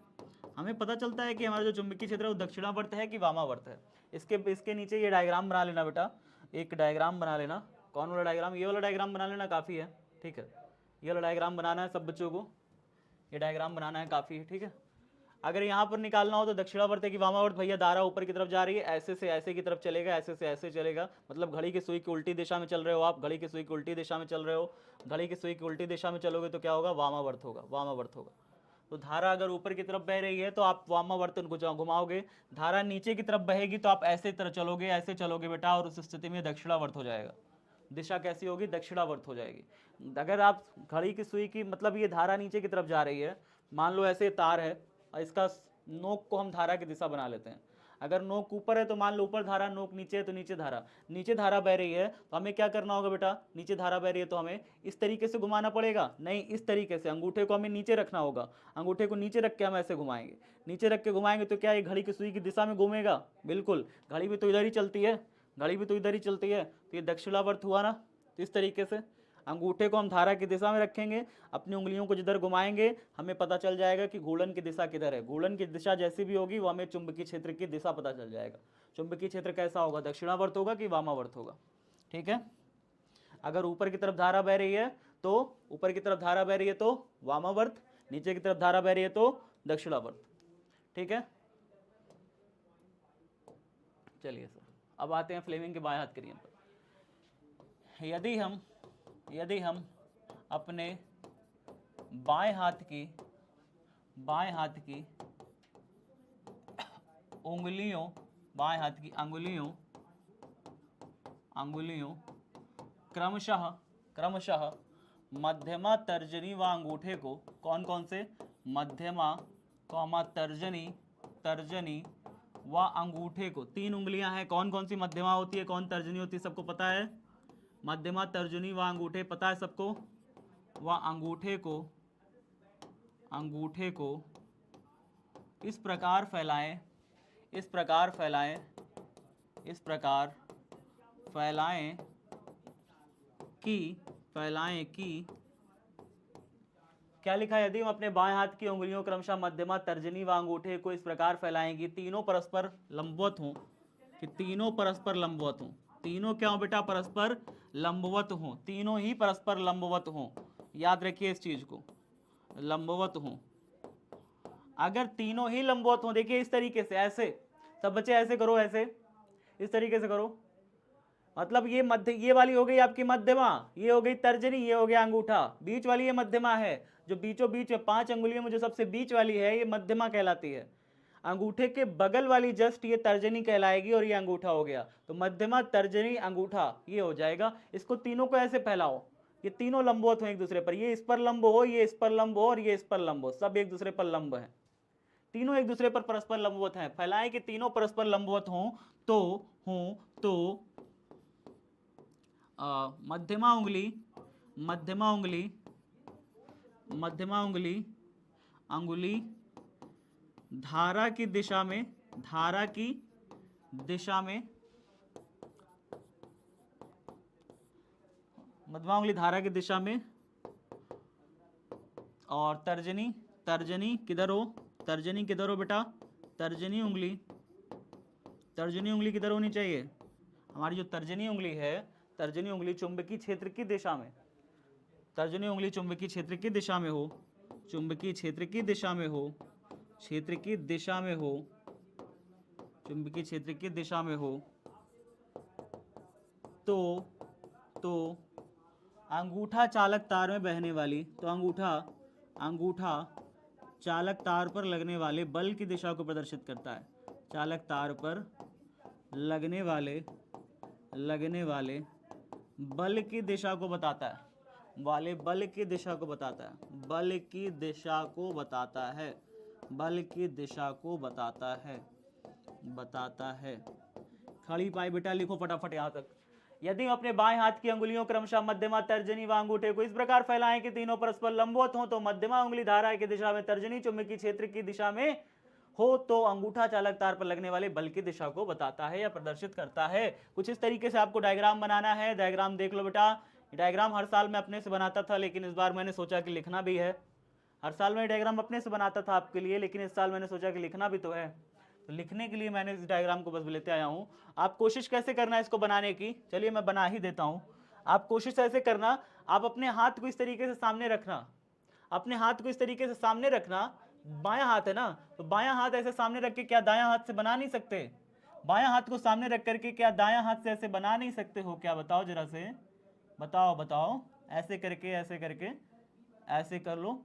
हमें पता चलता है कि हमारा जो चुंबकीय क्षेत्र है वो दक्षिणावर्त है कि वामावर्त है। इसके नीचे ये डायग्राम बना लेना बेटा, एक डायग्राम बना लेना। कौन वाला डायग्राम, ये वाला डायग्राम बना लेना काफ़ी है, ठीक है। ये वाला डायग्राम बनाना है सब बच्चों को, ये डायग्राम बनाना है काफ़ी है, ठीक है। अगर यहाँ पर निकालना हो तो दक्षिणावर्त है कि वामावर्त, भैया धारा ऊपर की तरफ जा रही है, ऐसे से ऐसे की तरफ चलेगा, ऐसे से ऐसे चलेगा, मतलब घड़ी की सुई की उल्टी दिशा में चल रहे हो आप, घड़ी की सुई की उल्टी दिशा में चल रहे हो, घड़ी की सुई की उल्टी दिशा में चलोगे तो क्या होगा, वामावर्त होगा, वामावर्त होगा। तो धारा अगर ऊपर की तरफ बह रही है तो आप वामावर्त को घुमाओगे, धारा नीचे की तरफ बहेगी तो आप ऐसे तरह चलोगे, ऐसे चलोगे बेटा, और उस स्थिति में दक्षिणावर्त हो जाएगा। दिशा कैसी होगी, दक्षिणावर्त हो जाएगी। अगर आप घड़ी की सुई की मतलब ये धारा नीचे की तरफ जा रही है, मान लो ऐसे तार है और इसका नोक को हम धारा की दिशा बना लेते हैं। अगर नोक ऊपर है तो मान लो ऊपर धारा, नोक नीचे है तो नीचे धारा बह रही है, तो हमें क्या करना होगा बेटा, नीचे धारा बह रही है तो हमें इस तरीके से घुमाना पड़ेगा, नहीं इस तरीके से, अंगूठे को हमें नीचे रखना होगा, अंगूठे को नीचे रख के हम ऐसे घुमाएंगे, नीचे रख के घुमाएंगे तो क्या ये घड़ी की सुई की दिशा में घूमेगा, बिल्कुल, घड़ी भी तो इधर ही चलती है, घड़ी भी तो इधर ही चलती है, तो ये दक्षिणावर्त हुआ ना। तो इस तरीके से अंगूठे को हम धारा की दिशा में रखेंगे, अपनी उंगलियों को जिधर घुमाएंगे हमें पता चल जाएगा कि घूर्णन की दिशा किधर है, घूर्णन की दिशा जैसी भी होगी वो हमें चुंबकीय क्षेत्र की दिशा पता चल जाएगा। चुंबकीय क्षेत्र कैसा होगा, दक्षिणावर्त होगा कि वामावर्त होगा, ठीक है। अगर ऊपर की तरफ धारा बह रही है तो ऊपर की तरफ धारा बह रही है तो वामावर्त, नीचे की तरफ धारा बह रही है तो दक्षिणावर्त, ठीक है। चलिए सर, अब आते हैं फ्लेमिंग के बाएं हाथ के नियम पर। यदि हम अपने बाएं हाथ की उंगलियों, बाएं हाथ की अंगुलियों क्रमशः मध्यमा, तर्जनी व अंगूठे को, कौन से, मध्यमा कौमा तर्जनी व अंगूठे को, 3 उंगलियां हैं, कौन सी मध्यमा होती है, कौन तर्जनी होती है, सबको पता है, मध्यमा, तर्जनी व अंगूठे पता है सबको, व अंगूठे को इस प्रकार फैलाएं इस प्रकार फैलाएं कि क्या लिखा है, यदि हम अपने बाएं हाथ की उंगलियों क्रमशः मध्यमा, तर्जनी व अंगूठे को इस प्रकार फैलाएंगे तीनों परस्पर लंबवत हों, कि तीनों परस्पर लंबवत हों, तीनों क्या हो बेटा, परस्पर लंबवत हों, तीनों ही परस्पर लंबवत हों, याद रखिए इस चीज को, लंबवत हों। अगर तीनों ही लंबवत हों, देखिए इस तरीके से, ऐसे सब बच्चे ऐसे करो, ऐसे इस तरीके से करो, मतलब ये मध्य, ये वाली हो गई आपकी मध्यमा, ये हो गई तर्जनी, ये हो गया अंगूठा, बीच वाली ये मध्यमा है, जो बीचों बीच 5 अंगुलियों में जो सबसे बीच वाली है ये मध्यमा कहलाती है। अंगूठे के बगल वाली जस्ट ये तर्जनी कहलाएगी और ये अंगूठा हो गया, तो मध्यमा, तर्जनी, अंगूठा ये हो जाएगा। इसको तीनों को ऐसे फैलाओ, ये तीनों लंबवत हो एक दूसरे पर, ये इस पर लंब हो, ये इस पर लंब हो और ये इस पर लंब हो, सब एक दूसरे पर लंब है, तीनों एक दूसरे पर परस्पर लंबवत हैं। फैलाएं कि तीनों परस्पर लंबवत हों तो मध्यमा उंगली, मध्यमा उंगली, मध्यमा उंगली, अंगुली धारा की दिशा में, धारा की दिशा में, मध्यमा उंगली धारा की दिशा में, और तर्जनी, तर्जनी किधर हो, तर्जनी किधर हो बेटा, तर्जनी उंगली, तर्जनी उंगली किधर होनी चाहिए, हमारी जो तर्जनी उंगली है, तर्जनी उंगली चुंबकीय क्षेत्र की दिशा में, तर्जनी उंगली चुंबकीय क्षेत्र की दिशा में हो, चुंबकीय क्षेत्र की दिशा में हो, क्षेत्र की दिशा में हो, चुंबकीय क्षेत्र की दिशा में हो, तो अंगूठा चालक तार में बहने वाली, तो अंगूठा चालक तार पर लगने वाले बल की दिशा को प्रदर्शित करता है, चालक तार पर लगने वाले बल की दिशा को बताता है, बल की दिशा को बताता है, बल की दिशा को बताता है, बल की दिशा को बताता है। खड़ी पाई बेटा लिखो फटाफट यहाँ तक। यदि हम अपने बाएं हाथ की अंगुलियों क्रमशः मध्यमा, तर्जनी व अंगूठे को इस प्रकार फैलाएं कि तीनों परस्पर लंबवत हों, तो मध्यमा उंगली धारा की दिशा में, तर्जनी चुंबकीय क्षेत्र की दिशा में हो, तो अंगूठा चालक तार पर लगने वाले बल की दिशा को बताता है या प्रदर्शित करता है। कुछ इस तरीके से आपको डायग्राम बनाना है। डायग्राम देख लो बेटा, डायग्राम हर साल मैं अपने से बनाता था, लेकिन इस बार मैंने सोचा कि लिखना भी है। हर साल मैं डायग्राम अपने से बनाता था आपके लिए, लेकिन इस साल मैंने सोचा कि लिखना भी तो है, तो लिखने के लिए मैंने इस डायग्राम को बस लेते आया हूँ। आप कोशिश कैसे करना है इसको बनाने की, चलिए मैं बना ही देता हूँ। आप कोशिश ऐसे करना, आप अपने हाथ को इस तरीके से सामने रखना, अपने हाथ को इस तरीके से सामने रखना, बायां हाथ है ना, तो बायां हाथ ऐसे सामने रख के क्या दायां हाथ से बना नहीं सकते, बायां हाथ को सामने रख करके क्या दायां हाथ से ऐसे बना नहीं सकते हो क्या, बताओ जरा से, बताओ, ऐसे करके ऐसे कर लो।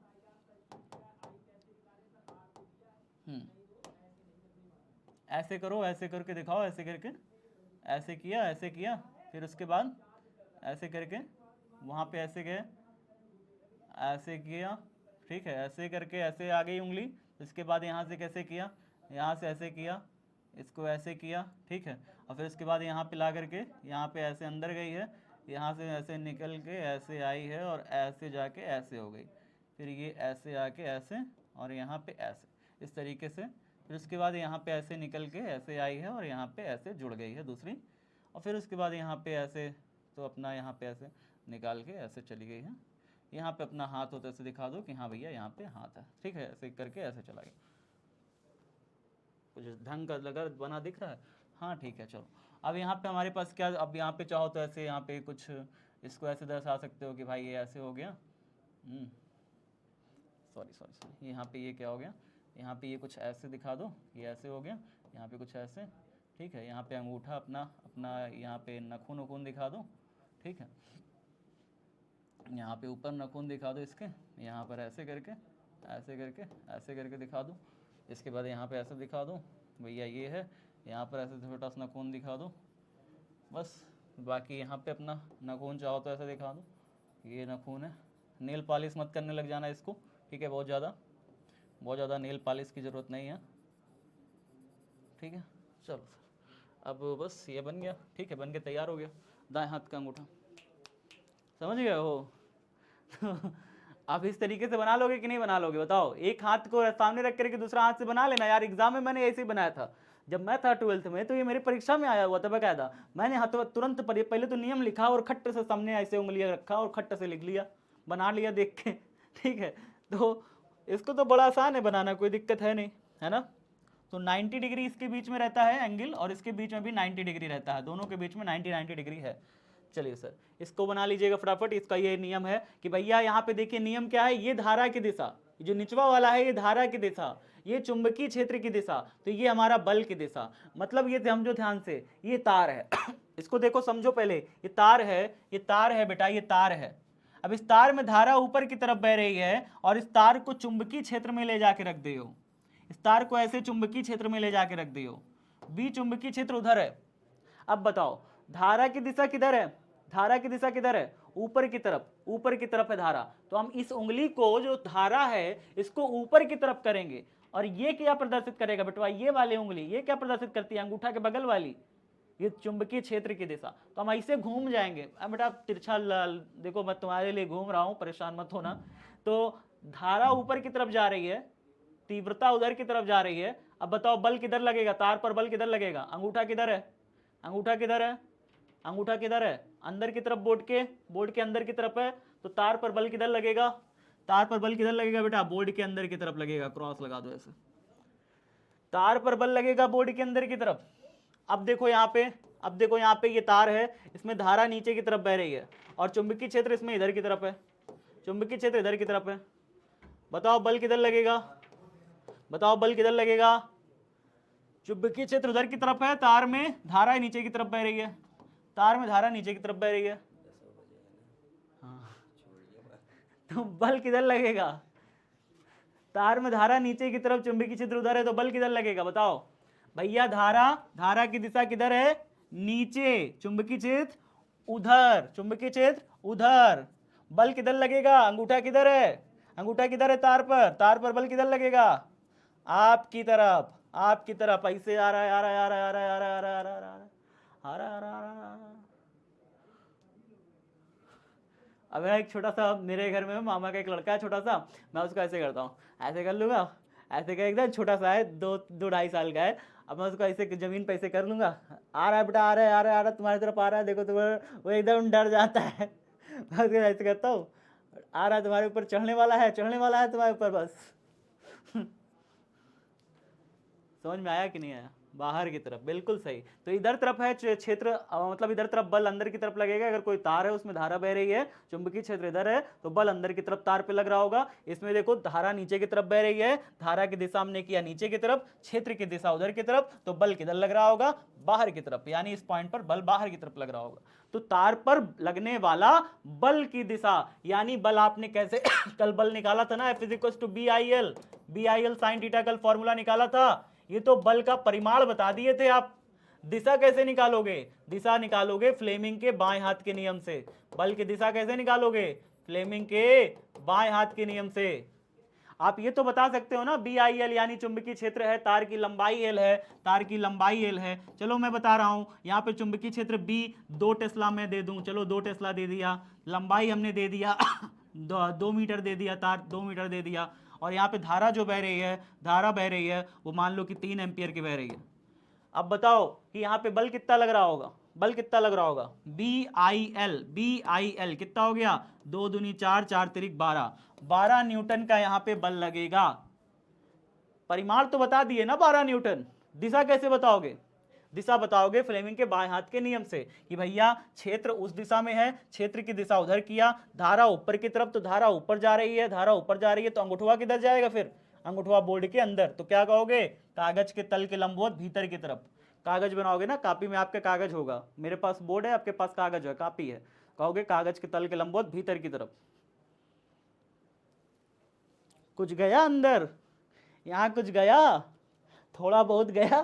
ऐसे करो, ऐसे करके दिखाओ, ऐसे करके, ऐसे किया, फिर उसके बाद ऐसे करके वहाँ पे ऐसे गए, ऐसे किया, ठीक है, ऐसे करके ऐसे आ गई उंगली, इसके बाद यहाँ से कैसे किया, यहाँ से ऐसे किया, इसको ऐसे किया, ठीक है, और फिर उसके बाद यहाँ पे ला करके यहाँ पे ऐसे अंदर गई है, यहाँ से ऐसे निकल के ऐसे आई है और ऐसे जाके ऐसे हो गई, फिर ये ऐसे आके ऐसे और यहाँ पे ऐसे, इस तरीके से, फिर उसके बाद यहाँ पे ऐसे निकल के ऐसे आई है और यहाँ पे ऐसे जुड़ गई है दूसरी, और फिर उसके बाद यहाँ पे ऐसे, तो अपना यहाँ पे ऐसे निकाल के ऐसे चली गई है। यहाँ पे अपना हाथ होता है, ऐसे दिखा दो कि हाँ भैया यहाँ पे हाथ है, ठीक है, ऐसे करके ऐसे चला गया। कुछ ढंग का लगा बना दिख रहा है, हाँ ठीक है चलो। अब यहाँ पे हमारे पास क्या, अब यहाँ पे चाहो तो ऐसे यहाँ पे कुछ इसको ऐसे दर्शा सकते हो कि भाई ये ऐसे हो गया, सॉरी यहाँ पे ये क्या हो गया, यहाँ पे ये कुछ ऐसे दिखा दो, ये ऐसे हो गया, यहाँ पे कुछ ऐसे, ठीक है, यहाँ पे अंगूठा अपना यहाँ पे नखून दिखा दो, ठीक है, यहाँ पे ऊपर नखून दिखा दो इसके, यहाँ पर ऐसे करके दिखा दो, इसके बाद यहाँ पे ऐसे दिखा दो भैया ये है, यहाँ पर ऐसे छोटा सा नखून दिखा दो बस। बाकी यहाँ पे अपना नखून चाहो तो ऐसे दिखा दो, ये नखून है। नेल पॉलिश मत करने लग जाना इसको, ठीक है, बहुत ज़्यादा नेल पॉलिश की ज़रूरत नहीं है, ठीक है। चलो अब बस ये बन गया, ठीक है, बन के तैयार हो गया दाएं हाथ का अंगूठा, समझ गए हो। आप इस तरीके से बना लोगे कि नहीं बना लोगे बताओ। एक हाथ को सामने रख करके दूसरा हाथ से बना लेना यार, एग्जाम में मैंने ऐसे ही बनाया था, जब मैं था 12th में तो ये मेरी परीक्षा में आया हुआ था बकायदा। मैंने तुरंत पहले तो नियम लिखा और खट्ट से सामने ऐसे उंगलियां रखा और खट्ट से लिख लिया, बना लिया देख के। ठीक है, तो इसको तो बड़ा आसान है बनाना, कोई दिक्कत है नहीं, है ना। तो 90 डिग्री इसके बीच में रहता है एंगल, और इसके बीच में भी 90 डिग्री रहता है, दोनों के बीच में 90 डिग्री है। चलिए सर, इसको बना लीजिएगा फटाफट। इसका ये नियम है कि भैया यहाँ पे देखिए नियम क्या है, ये धारा की दिशा, जो निचवा वाला है ये धारा की दिशा, ये चुंबकीय क्षेत्र की दिशा, तो ये हमारा बल की दिशा। मतलब ये समझो ध्यान से, ये तार है इसको देखो समझो पहले, ये तार है, ये तार है बेटा, ये तार है। अब इस तार में धारा ऊपर की तरफ बह रही है, और इस तार को चुंबकीय क्षेत्र में ले जाके रख दियो, इस तार को ऐसे चुंबकीय क्षेत्र में ले जाके रख दियो, बी चुंबकीय क्षेत्र उधर है। अब बताओ धारा की दिशा किधर है, धारा की दिशा किधर है, ऊपर की तरफ, ऊपर की तरफ है धारा। तो हम इस उंगली को जो धारा है इसको ऊपर की तरफ करेंगे, और ये क्या प्रदर्शित करेगा बेटवा, ये वाली उंगली ये क्या प्रदर्शित करती है, अंगूठा के बगल वाली, ये चुंबकीय क्षेत्र की दिशा। तो हम ऐसे घूम जाएंगे। अब बेटा तिरछा देखो, मैं तुम्हारे लिए घूम रहा हूं, परेशान मत होना। तो धारा ऊपर की तरफ जा रही है, तीव्रता उधर की तरफ जा रही है। अब बताओ बल किधर लगेगा, तार पर बल किधर लगेगा, अंगूठा किधर है, अंगूठा किधर है, अंगूठा किधर है, अंदर की तरफ, बोर्ड के अंदर की तरफ है। तो तार पर बल किधर लगेगा, तार पर बल किधर लगेगा बेटा, बोर्ड के अंदर की तरफ लगेगा, क्रॉस लगा दो ऐसे, तार पर बल लगेगा बोर्ड के अंदर की तरफ। अब देखो यहाँ पे, अब देखो यहाँ पे ये तार है, इसमें धारा नीचे की तरफ बह रही है, और चुंबकीय क्षेत्र इसमें इधर की तरफ है, चुंबकीय क्षेत्र इधर की तरफ है। बताओ बल किधर लगेगा, बताओ बल किधर लगेगा, चुंबकीय क्षेत्र उधर की तरफ है, तार में धारा नीचे की तरफ बह रही है, तार में धारा नीचे की तरफ बह रही है। हाँ, तो बल किधर लगेगा, तार में धारा नीचे की तरफ, चुंबकीय क्षेत्र उधर है, तो बल किधर लगेगा बताओ भैया, धारा की दिशा किधर है, नीचे, चुंबकीय क्षेत्र उधर, चुंबकीय क्षेत्र उधर, बल किधर लगेगा, अंगूठा किधर है, अंगूठा किधर है, तार पर बल किधर लगेगा, आपकी तरफ, आपकी तरफ, ऐसे आ रहा है, आ रहा है, आ रहा है, आ रहा है, आ रहा है, आ रहा है, आ रहा है, आ रहा है, आ रहा है। अब एक छोटा सा, मेरे घर में मामा का एक लड़का है छोटा सा, मैं उसको ऐसे करता हूँ, ऐसे कर लूंगा, ऐसे कर, एकदम छोटा सा है, 2-2.5 साल का है। अब मैं उसको ऐसे जमीन पे ऐसे कर लूंगा, आ रहा है बेटा, आ रहा है, आ रहा है, आ रहा है, तुम्हारी तरफ आ रहा है, देखो तुम्हारे, वो एकदम डर जाता है। मैं उसको ऐसे करता हूँ, आ रहा है तुम्हारे ऊपर, चढ़ने वाला है, चढ़ने वाला है तुम्हारे ऊपर, बस। समझ में आया कि नहीं आया, बाहर की तरफ, बिल्कुल सही। तो इधर तरफ है क्षेत्र, मतलब इधर तरफ बल अंदर की तरफ लगेगा, अगर कोई तार है उसमें धारा बह रही है, चुंबकीय क्षेत्र इधर है, तो बल अंदर की तरफ तार पे लग रहा होगा। इसमें देखो धारा नीचे की तरफ बह रही है, धारा की दिशा हमने किया नीचे की तरफ, क्षेत्र की दिशा उधर की तरफ, तो बल किधर लग रहा होगा, बाहर की तरफ, यानी इस पॉइंट पर बल बाहर की तरफ लग रहा होगा। तो तार पर लगने वाला बल की दिशा, यानी बल आपने कैसे कल बल निकाला था ना, F=BIL, BIL sin थीटा, कल फॉर्मूला निकाला था। ये तो बल का परिमाण बता दिए थे आप। दिशा कैसे निकालोगे, दिशा निकालोगे फ्लेमिंग के बाएं हाथ के नियम से। बल की दिशा कैसे निकालोगे, फ्लेमिंग के बाएं हाथ के नियम से। आप ये तो बता सकते हो ना, BIL यानी चुंबकीय क्षेत्र है, तार की लंबाई L है, तार की लंबाई L है। चलो मैं बता रहा हूं, यहाँ पे चुंबकीय क्षेत्र B 2 टेस्ला में दे दूं, चलो 2 टेस्ला दे दिया, लंबाई हमने दे दिया 2 मीटर दे दिया, तार 2 मीटर दे दिया, और यहाँ पे धारा जो बह रही है, धारा बह रही है वो मान लो कि 3 एम्पियर की बह रही है। अब बताओ कि यहाँ पे बल कितना लग रहा होगा, बल कितना लग रहा होगा, BIL कितना हो गया, 2 दूनी 4, 4 तिरिक 12, 12 न्यूटन का यहाँ पे बल लगेगा। परिमाण तो बता दिए ना 12 न्यूटन। दिशा कैसे बताओगे, दिशा बताओगे फ्लेमिंग के बाएं हाथ के नियम से, कि भैया क्षेत्र उस दिशा में है, क्षेत्र की दिशा उधर किया, धारा ऊपर की तरफ, तो धारा ऊपर जा रही है, धारा ऊपर जा रही है, तो अंगूठवा किधर जाएगा, फिर अंगूठवा बोर्ड के अंदर, तो क्या कहोगे, कागज के तल के लंबवत भीतर की तरफ। कागज बनाओगे ना, कापी में आपके कागज होगा, मेरे पास बोर्ड है, आपके पास कागज है, कापी है, कहोगे कागज के तल के लंबवत भीतर की तरफ। कुछ गया अंदर, यहाँ कुछ गया, थोड़ा बहुत गया,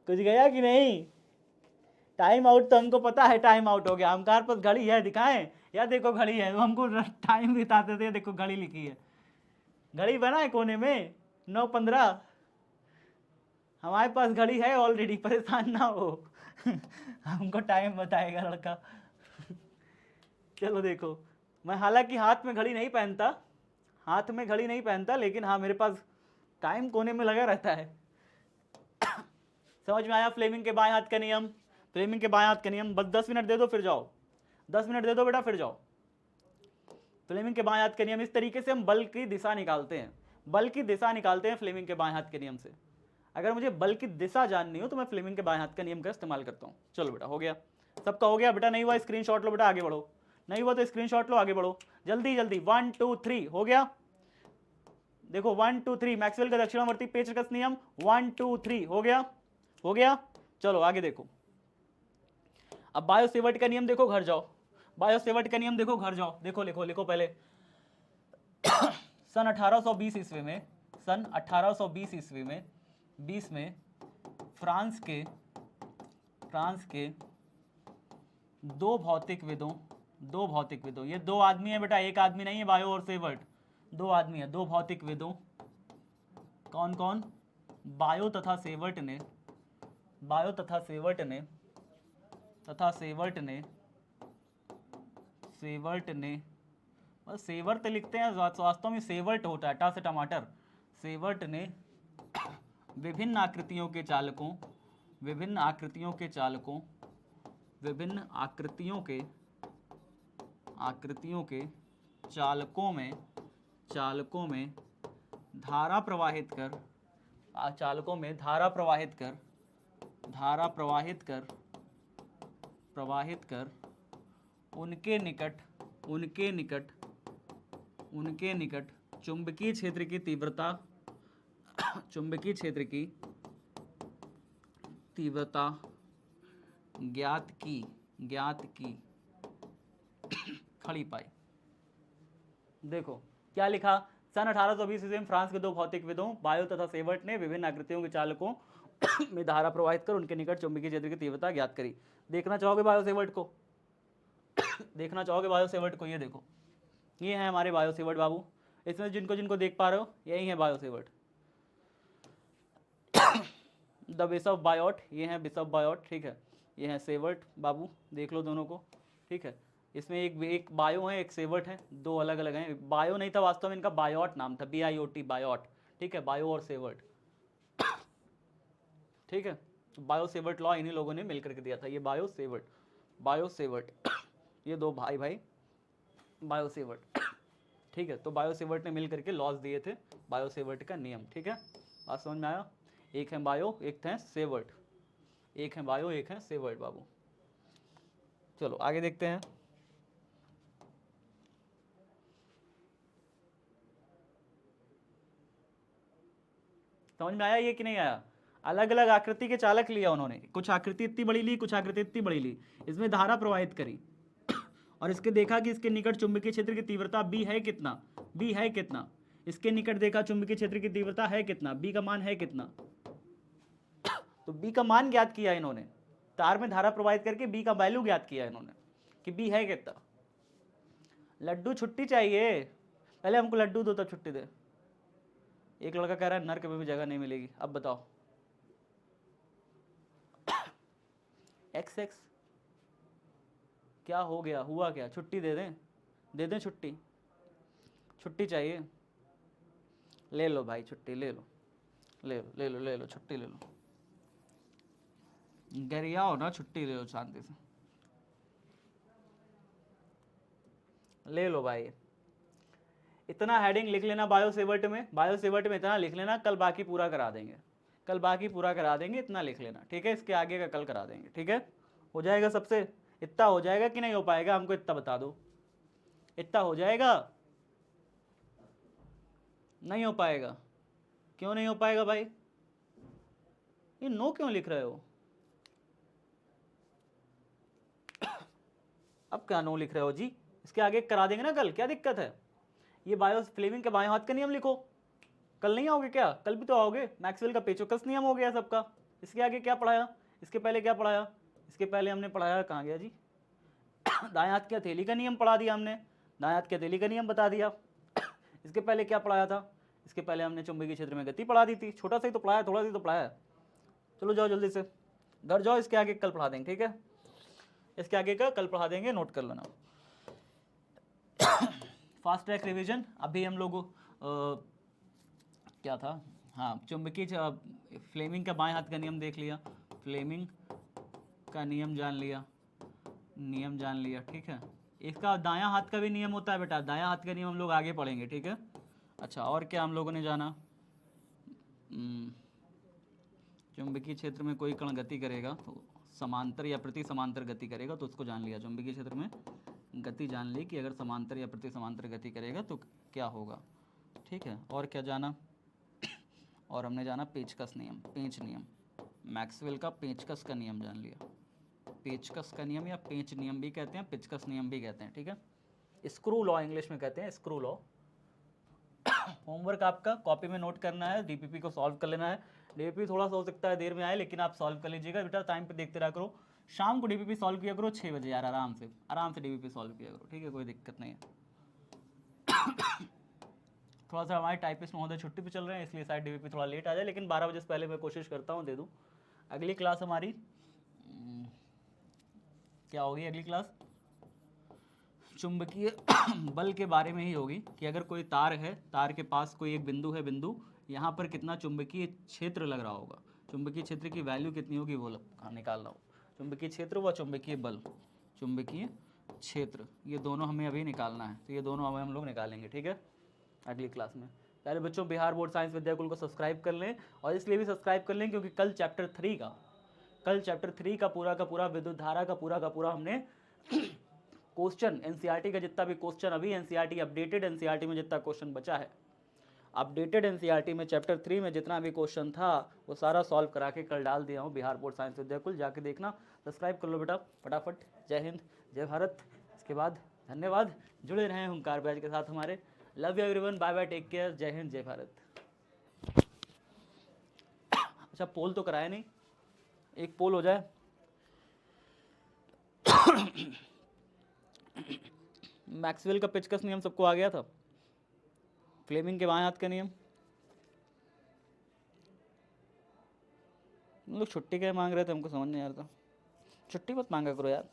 कुछ गया कि नहीं। टाइम आउट तो हमको पता है, टाइम आउट हो गया, हमारे पास घड़ी है, दिखाएं, या देखो घड़ी है, हमको टाइम बिताते थे, देखो घड़ी लिखी है, घड़ी बना है कोने में 9:15, हमारे पास घड़ी है ऑलरेडी, परेशान ना हो। हमको टाइम बताएगा लड़का। चलो देखो, मैं हालांकि हाथ में घड़ी नहीं पहनता, हाथ में घड़ी नहीं पहनता, लेकिन हाँ मेरे पास टाइम कोने में लगा रहता है। समझ में आया फ्लेमिंग के बाएं हाथ का नियम? फ्लेमिंग के बाएं हाथ का नियम, बस 10 मिनट दे दो फिर जाओ, 10 मिनट दे दो बेटा फिर जाओ। फ्लेमिंग के बाएं हाथ का नियम, इस तरीके से हम बल की दिशा निकालते हैं, बल की दिशा निकालते हैं फ्लेमिंग के बाएं हाथ के नियम से। अगर मुझे बल की दिशा जाननी हो तो मैं फ्लेमिंग के बाएं हाथ का नियम का इस्तेमाल करता हूँ। चलो बेटा हो गया, सबका हो गया बेटा, नहीं हुआ स्क्रीनशॉट लो बेटा, आगे बढ़ो, नहीं हुआ तो स्क्रीनशॉट लो, आगे बढ़ो जल्दी जल्दी। 1 2 3 हो गया, देखो 1 2 3 मैक्सवेल का दक्षिणावर्ती पेचकस नियम, 1 2 3 हो गया, हो गया। चलो आगे देखो, अब बायो सेवर्ट का नियम देखो, घर जाओ, बायो सेवर्ट का नियम देखो, घर जाओ, देखो लिखो लिखो पहले। सन 1820 ईस्वी में, सन 1820 ईस्वी में 20 में फ्रांस के दो भौतिक विदों, ये दो आदमी है बेटा, एक आदमी नहीं है बायो और सेवर्ट, दो आदमी है, दो भौतिक विदों, कौन कौन? बायो तथा सेवर्ट ने, बायो तथा सेवर्ट ने, बस सेवर्ट लिखते हैं, वास्तव में सेवर्ट होता है, टा से टमाटर। सेवर्ट ने विभिन्न आकृतियों के चालकों, विभिन्न आकृतियों के चालकों, विभिन्न आकृतियों के चालकों में धारा प्रवाहित कर, चालकों में धारा प्रवाहित कर उनके निकट चुंबकीय क्षेत्र की तीव्रता ज्ञात की खड़ी पाई। देखो क्या लिखा, सन 1820 ईस्वी में फ्रांस के दो भौतिक विदों बायो तथा सेवर्ट ने विभिन्न आकृतियों के चालकों में धारा प्रवाहित कर उनके निकट चुंबकीय क्षेत्र की तीव्रता ज्ञात करी। देखना चाहोगे बायो सेवर्ट को? देखना चाहोगे बायो सेवर्ट को? ये देखो, ये है हमारे बायो सेवर्ट बाबू, इसमें जिनको देख पा रहे हो यही है bio Savart. The bishop Biot, ये है बिशप बायोट, ठीक है, ये है सेवर्ट बाबू, देख लो दोनों को, ठीक है। इसमें एक बायो है, एक सेवर्ट है, दो अलग अलग हैं। बायो नहीं था वास्तव में, इनका बायोट नाम था, BIOT बायोट, ठीक है, बायो और सेवर्ट, ठीक है। बायो सेवर्ट लॉ इन्हीं लोगों ने मिलकर के दिया था, ये बायो सेवर्ट ये दो भाई बायो सेवर्ट, ठीक है। तो बायो सेवर्ट ने मिल करके लॉज दिए थे, बायो सेवर्ट का नियम, ठीक है। बात समझ में आया? एक है बायो, एक है सेवर्ट, एक है बायो, एक है सेवर्ट बाबू। चलो आगे देखते हैं। समझ में आया ये कि नहीं आया? अलग अलग आकृति के चालक लिया उन्होंने, कुछ आकृति इतनी बड़ी ली, कुछ आकृति इतनी बड़ी ली, इसमें धारा प्रवाहित करी और इसके देखा कि इसके निकट चुंबकीय क्षेत्र की तीव्रता B है कितना, B है कितना, इसके निकट देखा चुंबकीय क्षेत्र की तीव्रता है कितना, B का मान है कितना, तो B का मान ज्ञात किया इन्होंने, तार में धारा प्रवाहित करके B का वैल्यू ज्ञात किया इन्होंने कि B है कितना। लड्डू छुट्टी चाहिए, पहले हमको लड्डू दो तब छुट्टी दे। एक लड़का कह रहा है नर्क में भी जगह नहीं मिलेगी, अब बताओ। XX क्या हो गया, हुआ क्या? छुट्टी दे दें छुट्टी चाहिए, ले लो भाई छुट्टी, ले लो छुट्टी ले लो, गरियाओ ना, छुट्टी ले लो शांति से, ले लो भाई। इतना हेडिंग लिख लेना बायो सेवर्ट में, इतना लिख लेना, कल बाकी पूरा करा देंगे, इतना लिख लेना, ठीक है। इसके आगे का कल करा देंगे, ठीक है। हो जाएगा सबसे? इतना हो जाएगा कि नहीं हो पाएगा? हमको इतना बता दो, इतना हो जाएगा? नहीं हो पाएगा? क्यों नहीं हो पाएगा भाई? ये नो क्यों लिख रहे हो? अब क्या नो लिख रहे हो जी? इसके आगे करा देंगे ना कल, क्या दिक्कत है? ये बायो फ्लेमिंग के बाएं हाथ का नियम लिखो, कल नहीं आओगे क्या? कल भी तो आओगे, मैक्सवेल का पेचोकस नियम हो गया सबका। इसके आगे क्या पढ़ाया? इसके पहले क्या पढ़ाया? इसके पहले हमने पढ़ाया, कहाँ गया जी? दाएं हाथ की हथेली का नियम पढ़ा दिया हमने, दाएं हाथ की हथेली का नियम बता दिया। इसके पहले क्या पढ़ाया था? इसके पहले हमने चुंबकीय क्षेत्र में गति पढ़ा दी थी, छोटा सा ही तो पढ़ाया, थोड़ा सा ही तो पढ़ाया। चलो जाओ जल्दी से घर जाओ, इसके आगे कल पढ़ा देंगे, ठीक है। इसके आगे का कल पढ़ा देंगे, नोट कर लेना। फास्ट ट्रैक रिवीजन, अभी हम लोग क्या था, हाँ, चुंबकीय फ्लेमिंग का बाएं हाथ का नियम देख लिया, फ्लेमिंग का नियम जान लिया, नियम जान लिया, ठीक है। इसका दायां हाथ का भी नियम होता है बेटा, दायां हाथ का नियम हम लोग आगे पढ़ेंगे, ठीक है। अच्छा, और क्या हम लोगों ने जाना? चुंबकीय क्षेत्र में कोई कण गति करेगा तो समांतर या प्रति समांतर गति करेगा, तो उसको जान लिया। चुंबकीय क्षेत्र में गति जान ली कि अगर समांतर या प्रति समांतर गति करेगा तो क्या होगा, ठीक है। और क्या जाना? और हमने जाना पेचकस नियम, पेंच नियम, मैक्सवेल का पेचकस का नियम जान लिया। पेचकस का नियम या पेंच नियम भी कहते हैं, पेचकस नियम भी कहते हैं, ठीक है। स्क्रू लॉ इंग्लिश में कहते हैं, स्क्रू लॉ। होमवर्क आपका कॉपी में नोट करना है, डीपीपी को सॉल्व कर लेना है। डीपीपी थोड़ा सा हो सकता है देर में आए, लेकिन आप सॉल्व कर लीजिएगा बेटा, टाइम पे देखते रहा करो। शाम को डीपीपी सॉल्व किया करो 6 बजे यार, आराम से डीपीपी सॉल्व किया करो, ठीक है, कोई दिक्कत नहीं है। थोड़ा सा हमारे टाइपिस्ट महोदय छुट्टी पे चल रहे हैं, इसलिए शायद डीपीपी थोड़ा लेट आ जाए, लेकिन 12 बजे से पहले मैं कोशिश करता हूँ दे दूँ। अगली क्लास हमारी क्या होगी? अगली क्लास चुंबकीय बल के बारे में ही होगी कि अगर कोई तार है, तार के पास कोई एक बिंदु है, बिंदु यहाँ पर कितना चुंबकीय क्षेत्र लग रहा होगा, चुंबकीय क्षेत्र की वैल्यू कितनी होगी वो निकालना हो। चुंबकीय क्षेत्र व चुंबकीय बल, चुंबकीय क्षेत्र, ये दोनों हमें अभी निकालना है, तो ये दोनों हमें हम लोग निकालेंगे, ठीक है, अगली क्लास में। प्यारे बच्चों, बिहार बोर्ड साइंस विद्याकुल को सब्सक्राइब कर लें, और इसलिए भी सब्सक्राइब कर लें क्योंकि कल चैप्टर 3 का पूरा विद्युत धारा का पूरा हमने क्वेश्चन एनसीईआरटी का जितना भी क्वेश्चन अभी एनसीईआरटी अपडेटेड एनसीईआरटी में जितना क्वेश्चन बचा है, अपडेटेड एनसीईआरटी में चैप्टर 3 में जितना भी क्वेश्चन था वो सारा सॉल्व करा के कल डाल दिया हूँ बिहार बोर्ड साइंस विद्याकुल, जाके देखना। सब्सक्राइब कर लो बेटा फटाफट। जय हिंद, जय भारत। इसके बाद धन्यवाद, जुड़े रहें हुंकार बैच के साथ हमारे। Love you everyone, bye bye, take care, जय हिंद, जय भारत। अच्छा, पोल तो कराया नहीं, एक पोल हो जाए। मैक्सवेल का पेचकस नियम सबको आ गया था? फ्लेमिंग के बाएं हाथ का नियम? लोग छुट्टी क्या मांग रहे थे, हमको समझ नहीं आ रहा था। छुट्टी मत मांगा करो यार।